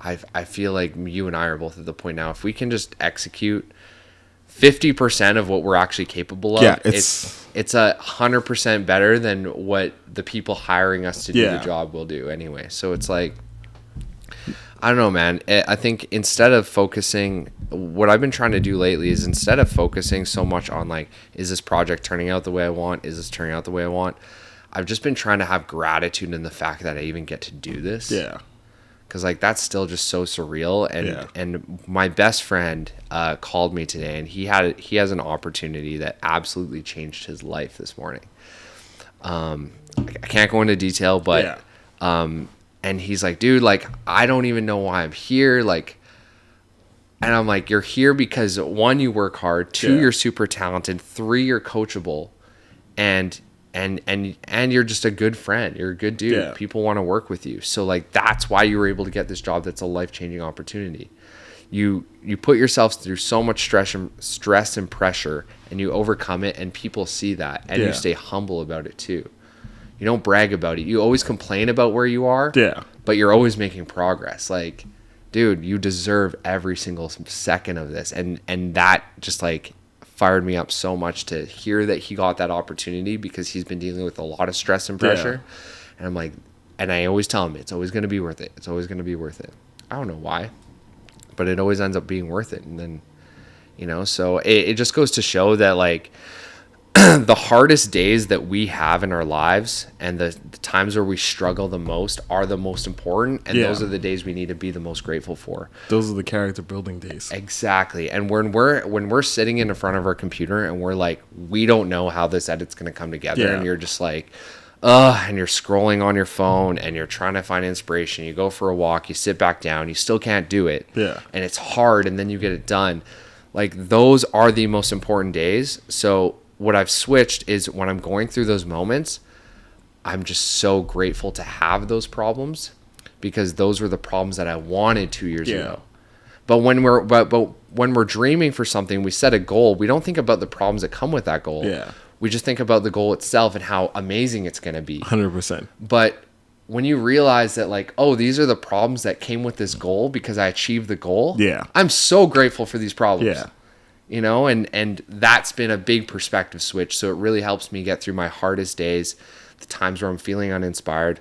I feel like you and I are both at the point now. If we can just execute 50% of what we're actually capable of. Yeah, It's 100% better than what the people hiring us to do the job will do anyway. So it's like, I don't know, man. I think instead of focusing, what I've been trying to do lately is instead of focusing so much on like, is this project turning out the way I want? Is this turning out the way I want? I've just been trying to have gratitude in the fact that I even get to do this. Yeah. Because like that's still just so surreal. And my best friend called me today, and he has an opportunity that absolutely changed his life this morning. I can't go into detail, but and he's like, dude, like, I don't even know why I'm here. Like, and I'm like, you're here because 1, you work hard, 2, you're super talented, 3, you're coachable, and you're just a good friend. You're a good dude. Yeah. People want to work with you. So like, that's why you were able to get this job. That's a life-changing opportunity. You put yourself through so much stress and pressure, and you overcome it, and people see that, and you stay humble about it too. You don't brag about it. You always complain about where you are, but you're always making progress. Like, dude, you deserve every single second of this. And that just like fired me up so much to hear that he got that opportunity, because he's been dealing with a lot of stress and pressure. And I'm like, and I always tell him, it's always going to be worth it. It's always going to be worth it. I don't know why, but it always ends up being worth it. And then, you know, so it just goes to show that like, the hardest days that we have in our lives and the times where we struggle the most are the most important, and those are the days we need to be the most grateful for. Those are the character building days. Exactly. And when we're sitting in front of our computer and we're like, we don't know how this edit's going to come together, and you're just like, and you're scrolling on your phone and you're trying to find inspiration. You go for a walk, you sit back down, you still can't do it. And it's hard, and then you get it done. Like, those are the most important days. So what I've switched is when I'm going through those moments, I'm just so grateful to have those problems, because those were the problems that I wanted 2 years ago. But when we're dreaming for something, we set a goal. We don't think about the problems that come with that goal. We just think about the goal itself and how amazing it's going to be. 100%. But when you realize that, like, oh, these are the problems that came with this goal because I achieved the goal. I'm so grateful for these problems. You know, and that's been a big perspective switch. So it really helps me get through my hardest days, the times where I'm feeling uninspired,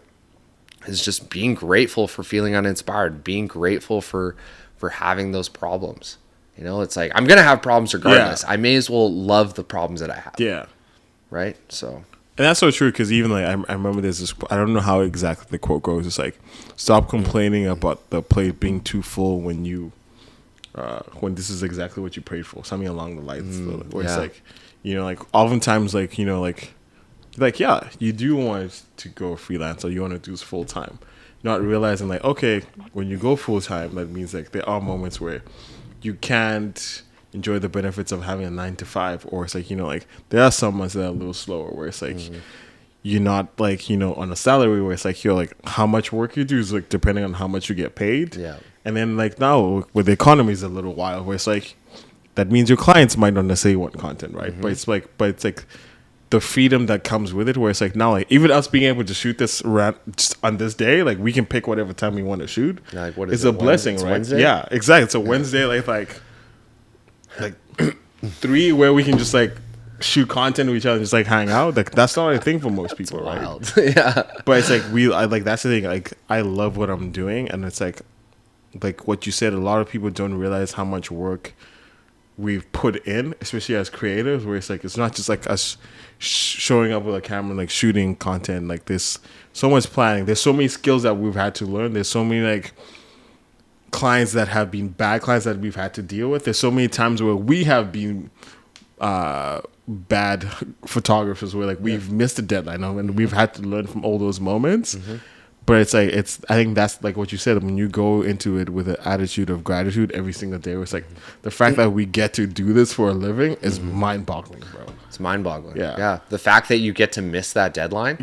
is just being grateful for feeling uninspired, being grateful for having those problems. You know, it's like, I'm going to have problems regardless. I may as well love the problems that I have. Right? So. And that's so true, because even like, I remember there's this, I don't know how exactly the quote goes. It's like, stop complaining about the plate being too full when this is exactly what you prayed for, something along the lines where it's like, you know, like oftentimes, like, you know, like you do want to go freelance, or you want to do this full time, not realizing like, okay, when you go full time, that means like there are moments where you can't enjoy the benefits of having a 9 to 5, or it's like, you know, like there are some months that are a little slower, where it's like you're not like, you know, on a salary, where it's like, you're like, how much work you do is like depending on how much you get paid. And then like now with the economy is a little wild, where it's like, that means your clients might not necessarily want content, right? But it's like the freedom that comes with it, where it's like, now like even us being able to shoot this just on this day, like we can pick whatever time we want to shoot. Like, what is it's a blessing, right? Wednesday? Yeah, exactly. It's a Wednesday, like 3, where we can just like shoot content with each other and just like hang out. Like, that's not a thing for most people, right? But it's like, that's the thing. Like, I love what I'm doing, and it's like what you said, a lot of people don't realize how much work we've put in, especially as creators, where it's like, it's not just like us showing up with a camera, like shooting content. Like, there's so much planning. There's so many skills that we've had to learn. There's so many like clients that have been bad clients that we've had to deal with. There's so many times where we have been bad photographers, where like we've missed a deadline, and we've had to learn from all those moments. But it's like, I think that's like what you said, when you go into it with an attitude of gratitude every single day, it's like the fact that we get to do this for a living is mind-boggling, bro. It's mind-boggling. Yeah. The fact that you get to miss that deadline.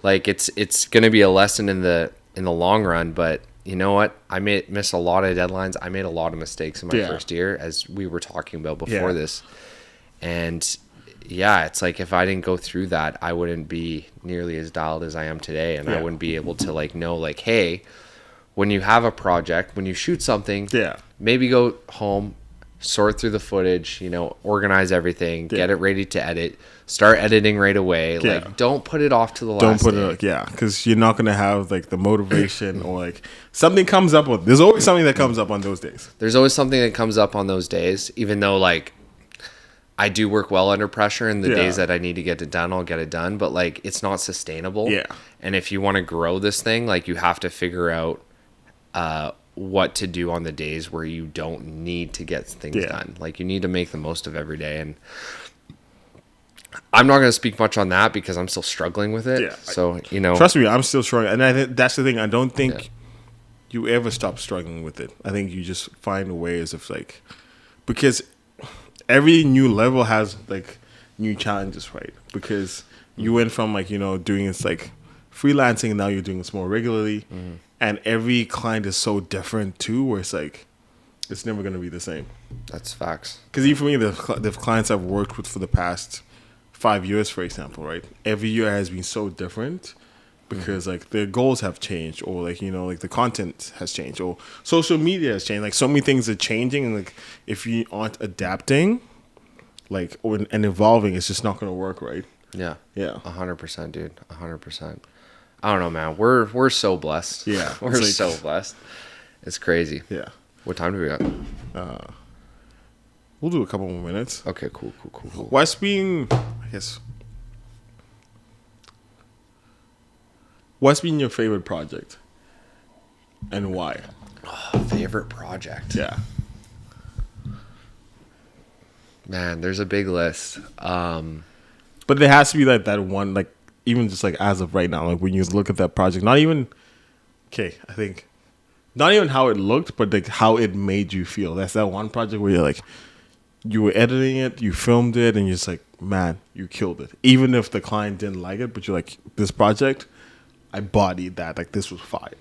Like, it's going to be a lesson in the long run, but you know what? I miss a lot of deadlines. I made a lot of mistakes in my first year, as we were talking about before this. And it's like, if I didn't go through that, I wouldn't be nearly as dialed as I am today. And I wouldn't be able to like know, like, hey, when you have a project, when you shoot something, maybe go home, sort through the footage, you know, organize everything, Yeah. get it ready to edit, start editing right away. Yeah. Like, don't put it off to the Don't last put day. it, yeah, because you're not gonna have like the motivation or like something comes up with. There's always something that comes up on those days. There's always something that comes up on those days, even though like I do work well under pressure, and the Yeah. days that I need to get it done, I'll get it done. But like, it's not sustainable. Yeah. And if you want to grow this thing, like, you have to figure out what to do on the days where you don't need to get things Yeah. done. Like, you need to make the most of every day. And I'm not going to speak much on that because I'm still struggling with it. Yeah. So, you know, Trust me, I'm still struggling, and I think that's the thing. I don't think Yeah. you ever stop struggling with it. I think you just find ways of like, because every new level has like new challenges, right? Because you went from like, you know, doing this like freelancing, and now you're doing this more regularly, and every client is so different too, where it's like it's never going to be the same. that's facts. Because even for me, the clients I've worked with for the past 5 years, for example, right? Every year has been so different because like their goals have changed, or like, you know, like the content has changed, or social media has changed. Like so many things are changing, and like if you aren't adapting, like and evolving, it's just not going to work, right? Yeah. Yeah. 100%, dude. 100%. I don't know, man. We're so blessed. Yeah, We're it's like- so blessed. It's crazy. Yeah. What time do we got? We'll do a couple more minutes. Okay, cool. What's been, I guess, what's been your favorite project, and why? Favorite project. Yeah. Man, there's a big list. But there has to be like that one, like even just like as of right now, like when you look at that project, not even, okay, I think, not even how it looked, but like how it made you feel. That's that one project where you're like, you were editing it, you filmed it, and you're just like, man, you killed it. Even if the client didn't like it, but you're like, this project, I bodied that. Like this was fire.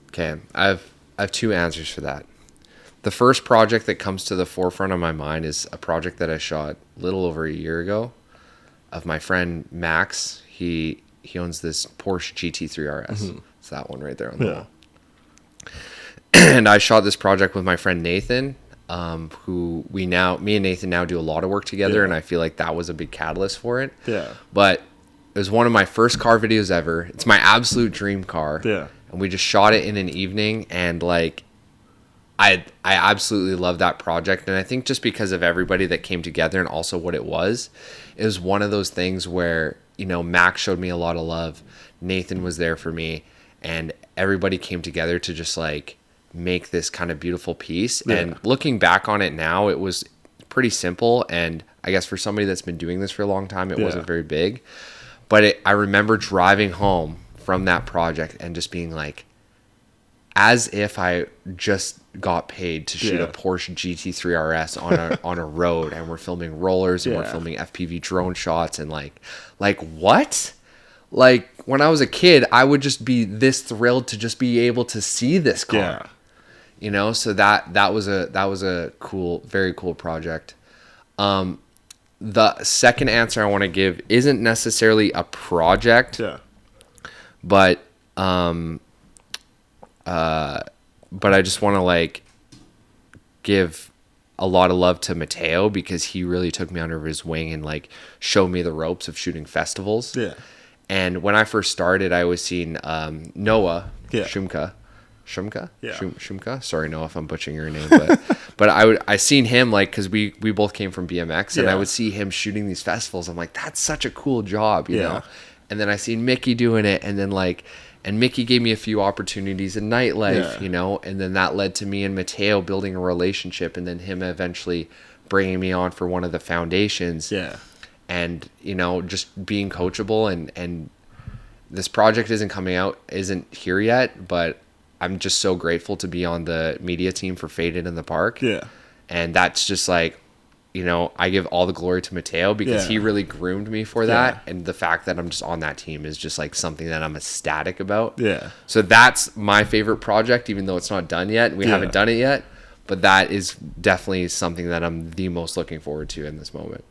Okay, I have two answers for that. The first project that comes to the forefront of my mind is a project that I shot a little over a year ago of my friend Max. He owns this Porsche GT3 RS. It's that one right there on the wall. And I shot this project with my friend Nathan, who me and Nathan now do a lot of work together, Yeah. and I feel like that was a big catalyst for it. Yeah. But it was one of my first car videos ever. It's my absolute dream car. Yeah. And we just shot it in an evening, and like I absolutely love that project. And I think just because of everybody that came together and also what it was one of those things where, you know, Max showed me a lot of love. Nathan was there for me, and everybody came together to just like make this kind of beautiful piece. Yeah. And looking back on it now, it was pretty simple. And I guess for somebody that's been doing this for a long time, it wasn't very big. But I remember driving home from that project and just being like, as if I just got paid to shoot a Porsche GT3 RS on a road, and we're filming rollers, and we're filming FPV drone shots, and like what? Like when I was a kid, I would just be this thrilled to just be able to see this car. Yeah. You know, so that was a cool, very cool project. The second answer I want to give isn't necessarily a project, Yeah. but I just want to like give a lot of love to Mateo, because he really took me under his wing and like showed me the ropes of shooting festivals. Yeah. And when I first started, I was seeing Noah Yeah. Shumka. Yeah. Shumka. Sorry, Noah, if I'm butchering your name, but I seen him like, because we both came from BMX, and Yeah. I would see him shooting these festivals. I'm like, that's such a cool job, you Yeah. know. And then I seen Mickey doing it, and then like, and Mickey gave me a few opportunities in nightlife, Yeah. you know, and then that led to me and Mateo building a relationship, and then him eventually bringing me on for one of the foundations. Yeah. And, you know, just being coachable, and this project isn't here yet, but I'm just so grateful to be on the media team for Faded in the Park. Yeah. And that's just like, you know, I give all the glory to Mateo, because Yeah. he really groomed me for that. And the fact that I'm just on that team is just like something that I'm ecstatic about. Yeah. So that's my favorite project, even though it's not done yet. We Yeah. haven't done it yet, but that is definitely something that I'm the most looking forward to in this moment.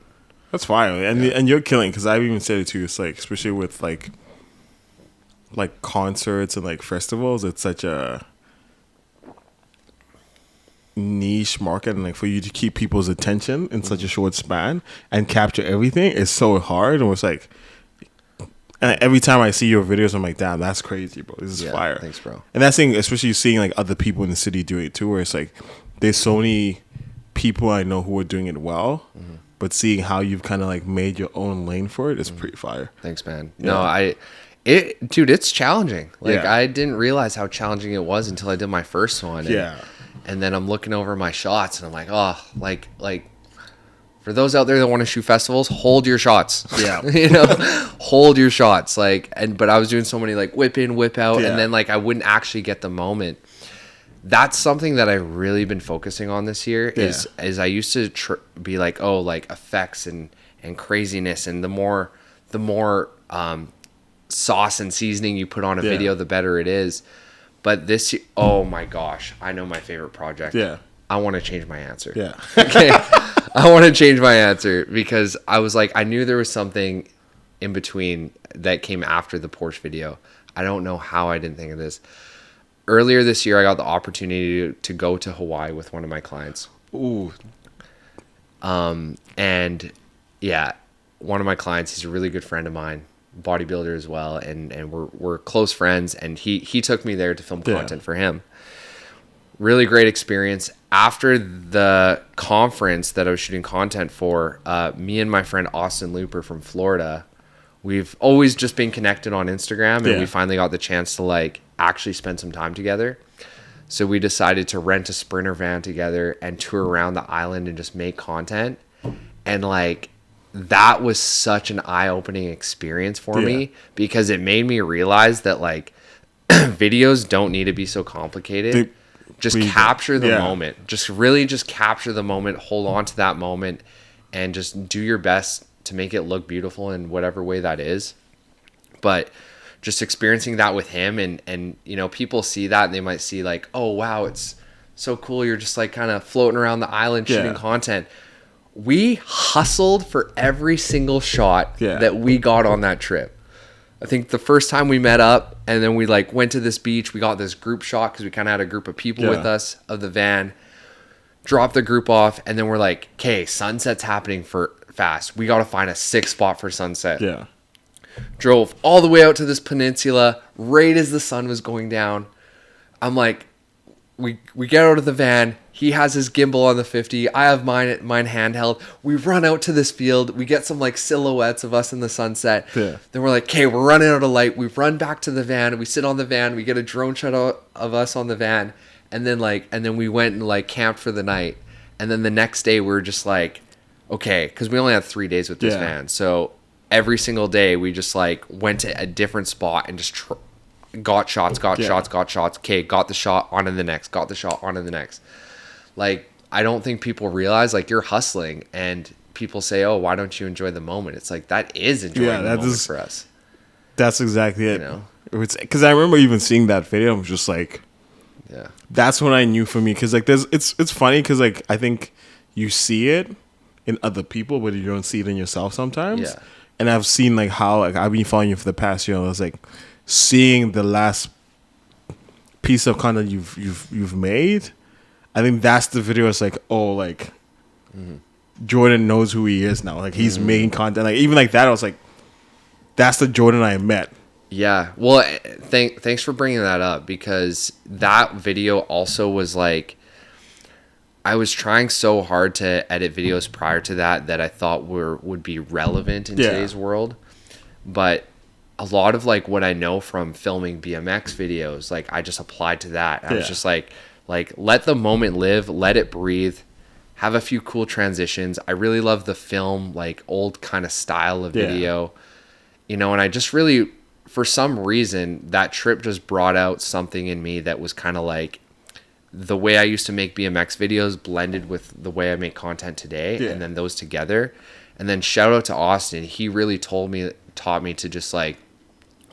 That's fine, and you're killing, because I've even said it too. It's like, especially with like concerts and like festivals, it's such a niche niche market, and like for you to keep people's attention in such a short span and capture everything is so hard. And it's like, and every time I see your videos, I'm like, damn, that's crazy, bro. This is fire. Thanks, bro. And that's thing, especially seeing like other people in the city doing it too, where it's like there's so many people I know who are doing it well, but seeing how you've kind of like made your own lane for it is pretty fire. Thanks, man. Yeah. No, dude, it's challenging. Like, Yeah. I didn't realize how challenging it was until I did my first one. And then I'm looking over my shots and I'm like, oh, like for those out there that want to shoot festivals, hold your shots. Yeah. You know, hold your shots. But I was doing so many like whip in, whip out, and then like I wouldn't actually get the moment. That's something that I've really been focusing on this year is I used to be like, oh, like effects and craziness, and the more sauce and seasoning you put on a video, the better it is. But this, oh my gosh, I know my favorite project. Yeah. I want to change my answer. Yeah. Okay. I want to change my answer because I was like, I knew there was something in between that came after the Porsche video. I don't know how I didn't think of this. Earlier this year, I got the opportunity to go to Hawaii with one of my clients. Ooh. And yeah, one of my clients, he's a really good friend of mine, bodybuilder as well, and we're close friends, and he took me there to film content for him. Really great experience. After the conference that I was shooting content for, me and my friend Austin Looper from Florida, we've always just been connected on Instagram, and we finally got the chance to like actually spend some time together. So we decided to rent a Sprinter van together and tour around the island and just make content. And like, that was such an eye-opening experience for me, because it made me realize that like videos don't need to be so complicated. Just capture the moment. Just really just capture the moment, hold on to that moment, and just do your best to make it look beautiful in whatever way that is. But just experiencing that with him, and you know, people see that and they might see like, oh wow, it's so cool, you're just like kind of floating around the island shooting content. We hustled for every single shot that we got on that trip. I think the first time we met up, and then we like went to this beach, we got this group shot because we kind of had a group of people with us of the van, dropped the group off, and then we're like, okay, sunset's happening for fast. We got to find a sick spot for sunset. Yeah. Drove all the way out to this peninsula right as the sun was going down. I'm like, we get out of the van. He has his gimbal on the 50. I have mine handheld. We run out to this field. We get some like silhouettes of us in the sunset. Yeah. Then we're like, okay, we're running out of light. We run back to the van. We sit on the van. We get a drone shot of us on the van. And then we went and like camped for the night. And then the next day we were just like, okay, because we only had 3 days with this van. So every single day we just like went to a different spot and just got shots. Okay, got the shot, on to the next. Got the shot, on to the next. Like, I don't think people realize like you're hustling, and people say, oh, why don't you enjoy the moment? It's like, that is enjoying the moment for us. That's exactly it. You know? Because I remember even seeing that video, I was just like, that's when I knew for me. Because like it's funny because like I think you see it in other people, but you don't see it in yourself sometimes. Yeah. And I've seen like how like I've been following you for the past year. I was like seeing the last piece of content you've made. I think that's the video. It's like, oh, like Jordan knows who he is now. Like he's making content. Like even like that, I was like, that's the Jordan I met. Yeah. Well, thanks for bringing that up, because that video also was like, I was trying so hard to edit videos prior to that I thought would be relevant in today's world. But a lot of like what I know from filming BMX videos, like I just applied to that. I was just like let the moment live, let it breathe, have a few cool transitions. I really love the film, like old kind of style of video, you know, and I just really, for some reason, that trip just brought out something in me that was kind of like the way I used to make BMX videos blended with the way I make content today, and then those together. And then shout out to Austin. He really taught me to just like,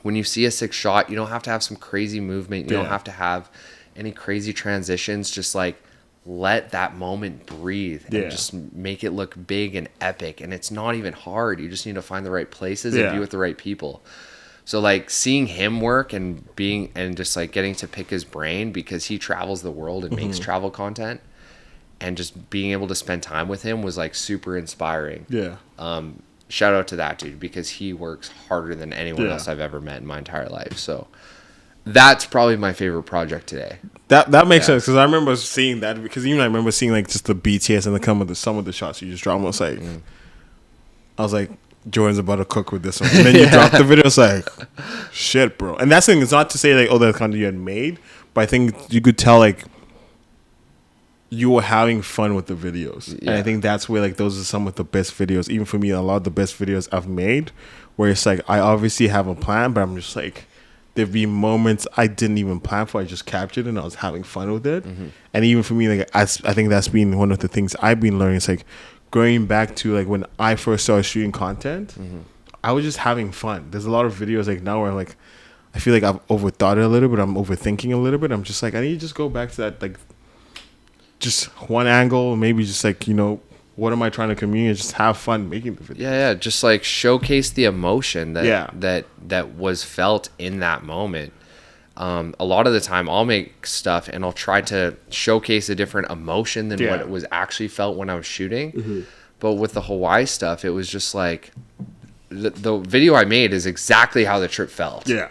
when you see a sick shot, you don't have to have some crazy movement. You don't have to have any crazy transitions. Just like let that moment breathe and just make it look big and epic. And it's not even hard. You just need to find the right places and be with the right people. So like seeing him work and just like getting to pick his brain, because he travels the world and makes travel content. and just being able to spend time with him was like super inspiring. Yeah. Shout out to that dude, because he works harder than anyone else I've ever met in my entire life. So that's probably my favorite project today. That makes sense, because I remember seeing that, because even I remember seeing like just the BTS and some of the shots you just dropped. I was like, I was like, Jordan's about to cook with this one, and then you drop the video. It's like, shit, bro. And that's the thing. It's not to say like, oh, that content you had made, but I think you could tell like you were having fun with the videos, and I think that's where like those are some of the best videos. Even for me, a lot of the best videos I've made, where it's like I obviously have a plan, but I'm just like, there'd be moments I didn't even plan for. I just captured it and I was having fun with it. And even for me, like I think that's been one of the things I've been learning. It's like going back to like when I first started shooting content, I was just having fun. There's a lot of videos like now where like I feel like I've overthought it a little bit. I'm overthinking a little bit. I'm just like, I need to just go back to that, like just one angle, maybe just like, you know, what am I trying to communicate? Just have fun making the video. Yeah, just like showcase the emotion that was felt in that moment. A lot of the time I'll make stuff and I'll try to showcase a different emotion than what it was actually felt when I was shooting. But with the Hawaii stuff, it was just like the video I made is exactly how the trip felt. Yeah.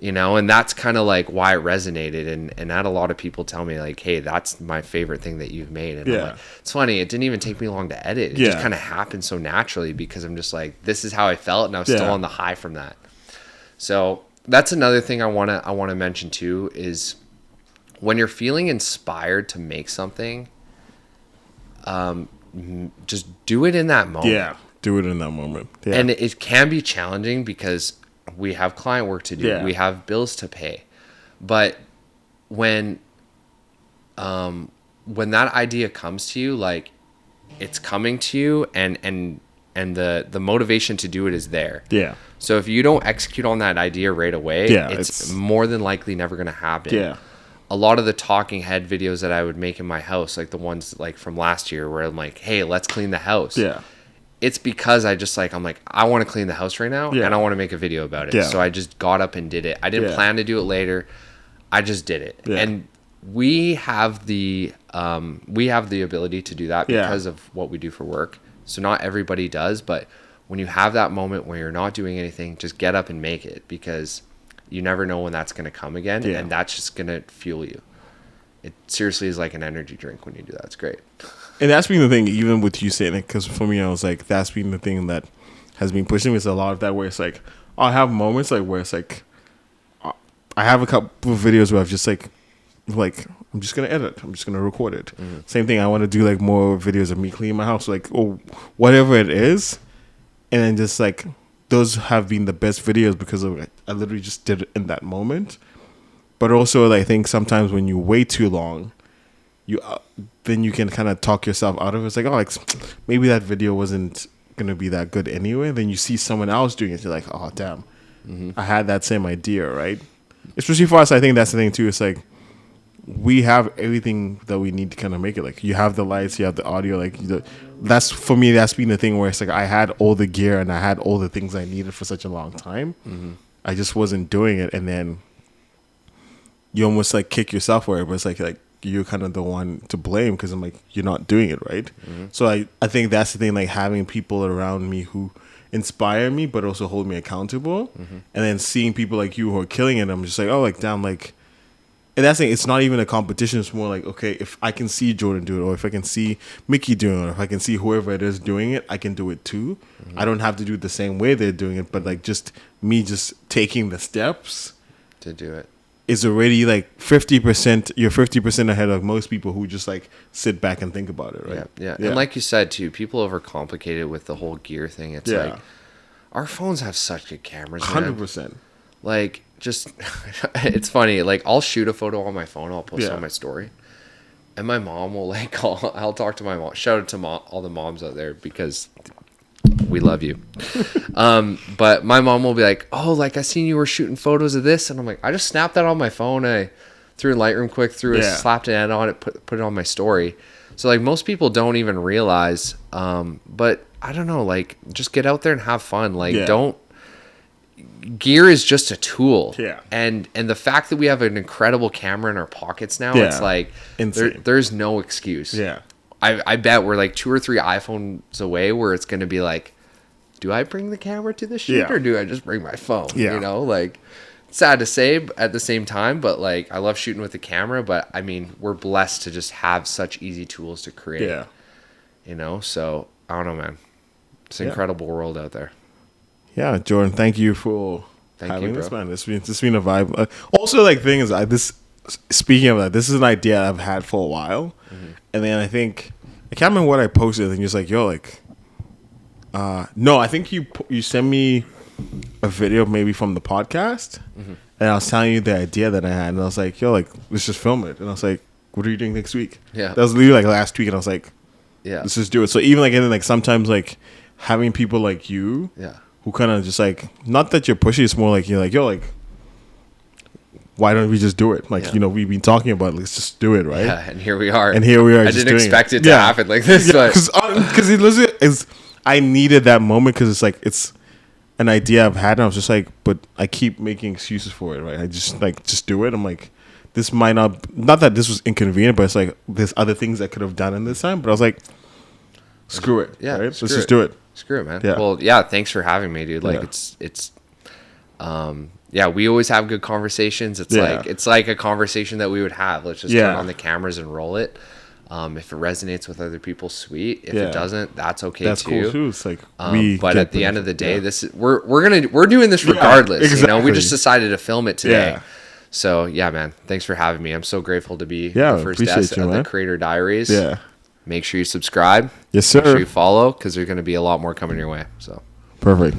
You know, and that's kind of like why it resonated. And I had a lot of people tell me like, hey, that's my favorite thing that you've made. And I'm like, it's funny. It didn't even take me long to edit. It just kind of happened so naturally, because I'm just like, this is how I felt. And I was still on the high from that. So that's another thing I want to mention too, is when you're feeling inspired to make something, just do it in that moment. Yeah. Do it in that moment. Yeah. And it can be challenging because we have client work to do. Yeah. We have bills to pay. But when that idea comes to you, like it's coming to you, and the motivation to do it is there. Yeah. So if you don't execute on that idea right away, it's more than likely never going to happen. Yeah. A lot of the talking head videos that I would make in my house, like the ones like from last year where I'm like, hey, let's clean the house. Yeah. It's because I'm like, I want to clean the house right now, and I want to make a video about it. Yeah. So I just got up and did it. I didn't plan to do it later. I just did it. Yeah. And we have the ability to do that because of what we do for work. So not everybody does, but when you have that moment where you're not doing anything, just get up and make it, because you never know when that's going to come again, and that's just going to fuel you. It seriously is like an energy drink when you do that. It's great. And that's been the thing, even with you saying it, because for me, I was like, that's been the thing that has been pushing me. It's a lot of that where it's like, I'll have moments like where it's like, I have a couple of videos where I've just like I'm just gonna edit, I'm just gonna record it. Same thing, I want to do like more videos of me cleaning my house, like, or whatever it is, and then just like those have been the best videos because of I literally just did it in that moment. But also, I think sometimes when you wait too long, then you can kind of talk yourself out of it. It's like, oh, like maybe that video wasn't gonna be that good anyway. Then you see someone else doing it, you're like, oh damn, I had that same idea, right? Especially for us, I think that's the thing too. It's like we have everything that we need to kind of make it. Like you have the lights, you have the audio. Like that's for me. That's been the thing where it's like I had all the gear and I had all the things I needed for such a long time. I just wasn't doing it, and then you almost like kick yourself for it. But it's like you're kind of the one to blame because I'm like, you're not doing it right. So I think that's the thing, like having people around me who inspire me but also hold me accountable, and then seeing people like you who are killing it, I'm just like, oh, like damn, like, and that's the thing, it's not even a competition. It's more like, okay, if I can see Jordan do it, or if I can see Mickey doing it, or if I can see whoever it is doing it, I can do it too. I don't have to do it the same way they're doing it, but like just me just taking the steps to do it is already like 50%. You're 50% ahead of most people who just like sit back and think about it, right? Yeah. And like you said too, people overcomplicate it with the whole gear thing. It's like our phones have such good cameras, man. 100%. Like, just it's funny. Like, I'll shoot a photo on my phone, I'll post it on my story, and my mom will like I'll talk to my mom. Shout out to all the moms out there because we love you. But my mom will be like, oh, like I seen you were shooting photos of this, and I'm like, I just snapped that on my phone. I threw in Lightroom quick, slapped an edit on it, put it on my story. So like most people don't even realize, but I don't know, like just get out there and have fun. Like gear is just a tool. And the fact that we have an incredible camera in our pockets now, it's like there's no excuse. I bet we're like 2 or 3 iPhones away where it's going to be like, do I bring the camera to the shoot or do I just bring my phone? Yeah. You know, like, sad to say at the same time, but like, I love shooting with the camera, but I mean, we're blessed to just have such easy tools to create. Yeah. You know, so I don't know, man. It's an incredible world out there. Yeah, Jordan, thank you for having this, man. This been a vibe. Also, like, thing is, speaking of that, this is an idea I've had for a while, and then I can't remember what I posted, and you're just like, yo, like, no, I think you sent me a video maybe from the podcast, and I was telling you the idea that I had, and I was like, yo, like, let's just film it, and I was like, what are you doing next week? Yeah, that was literally like last week, and I was like, yeah, let's just do it. So even like, and then like sometimes like having people like you, who kind of just like, not that you're pushy, it's more like you're like, yo, like, why don't we just do it? Like, you know, we've been talking about it, let's just do it, right? Yeah, and here we are. I didn't expect it to happen like this, but because it literally is. I needed that moment because it's like it's an idea I've had, and I was just like, but I keep making excuses for it, right? I just like just do it. I'm like, this might not that this was inconvenient, but it's like there's other things I could have done in this time. But I was like, screw it, right? Let's just do it. Screw it, man. Yeah. Well, yeah, thanks for having me, dude. Like, yeah, we always have good conversations. It's like a conversation that we would have. Let's just turn on the cameras and roll it. If it resonates with other people, sweet. If it doesn't, that's okay. That's too. Cool too. It's like but at the end of the day, this is, we're doing this regardless. Exactly. You know, we just decided to film it today. Yeah. So yeah, man, thanks for having me. I'm so grateful to be the first guest of the Creator Diaries. Yeah. Make sure you subscribe. Yes, sir. Make sure you follow, because there's going to be a lot more coming your way. So perfect.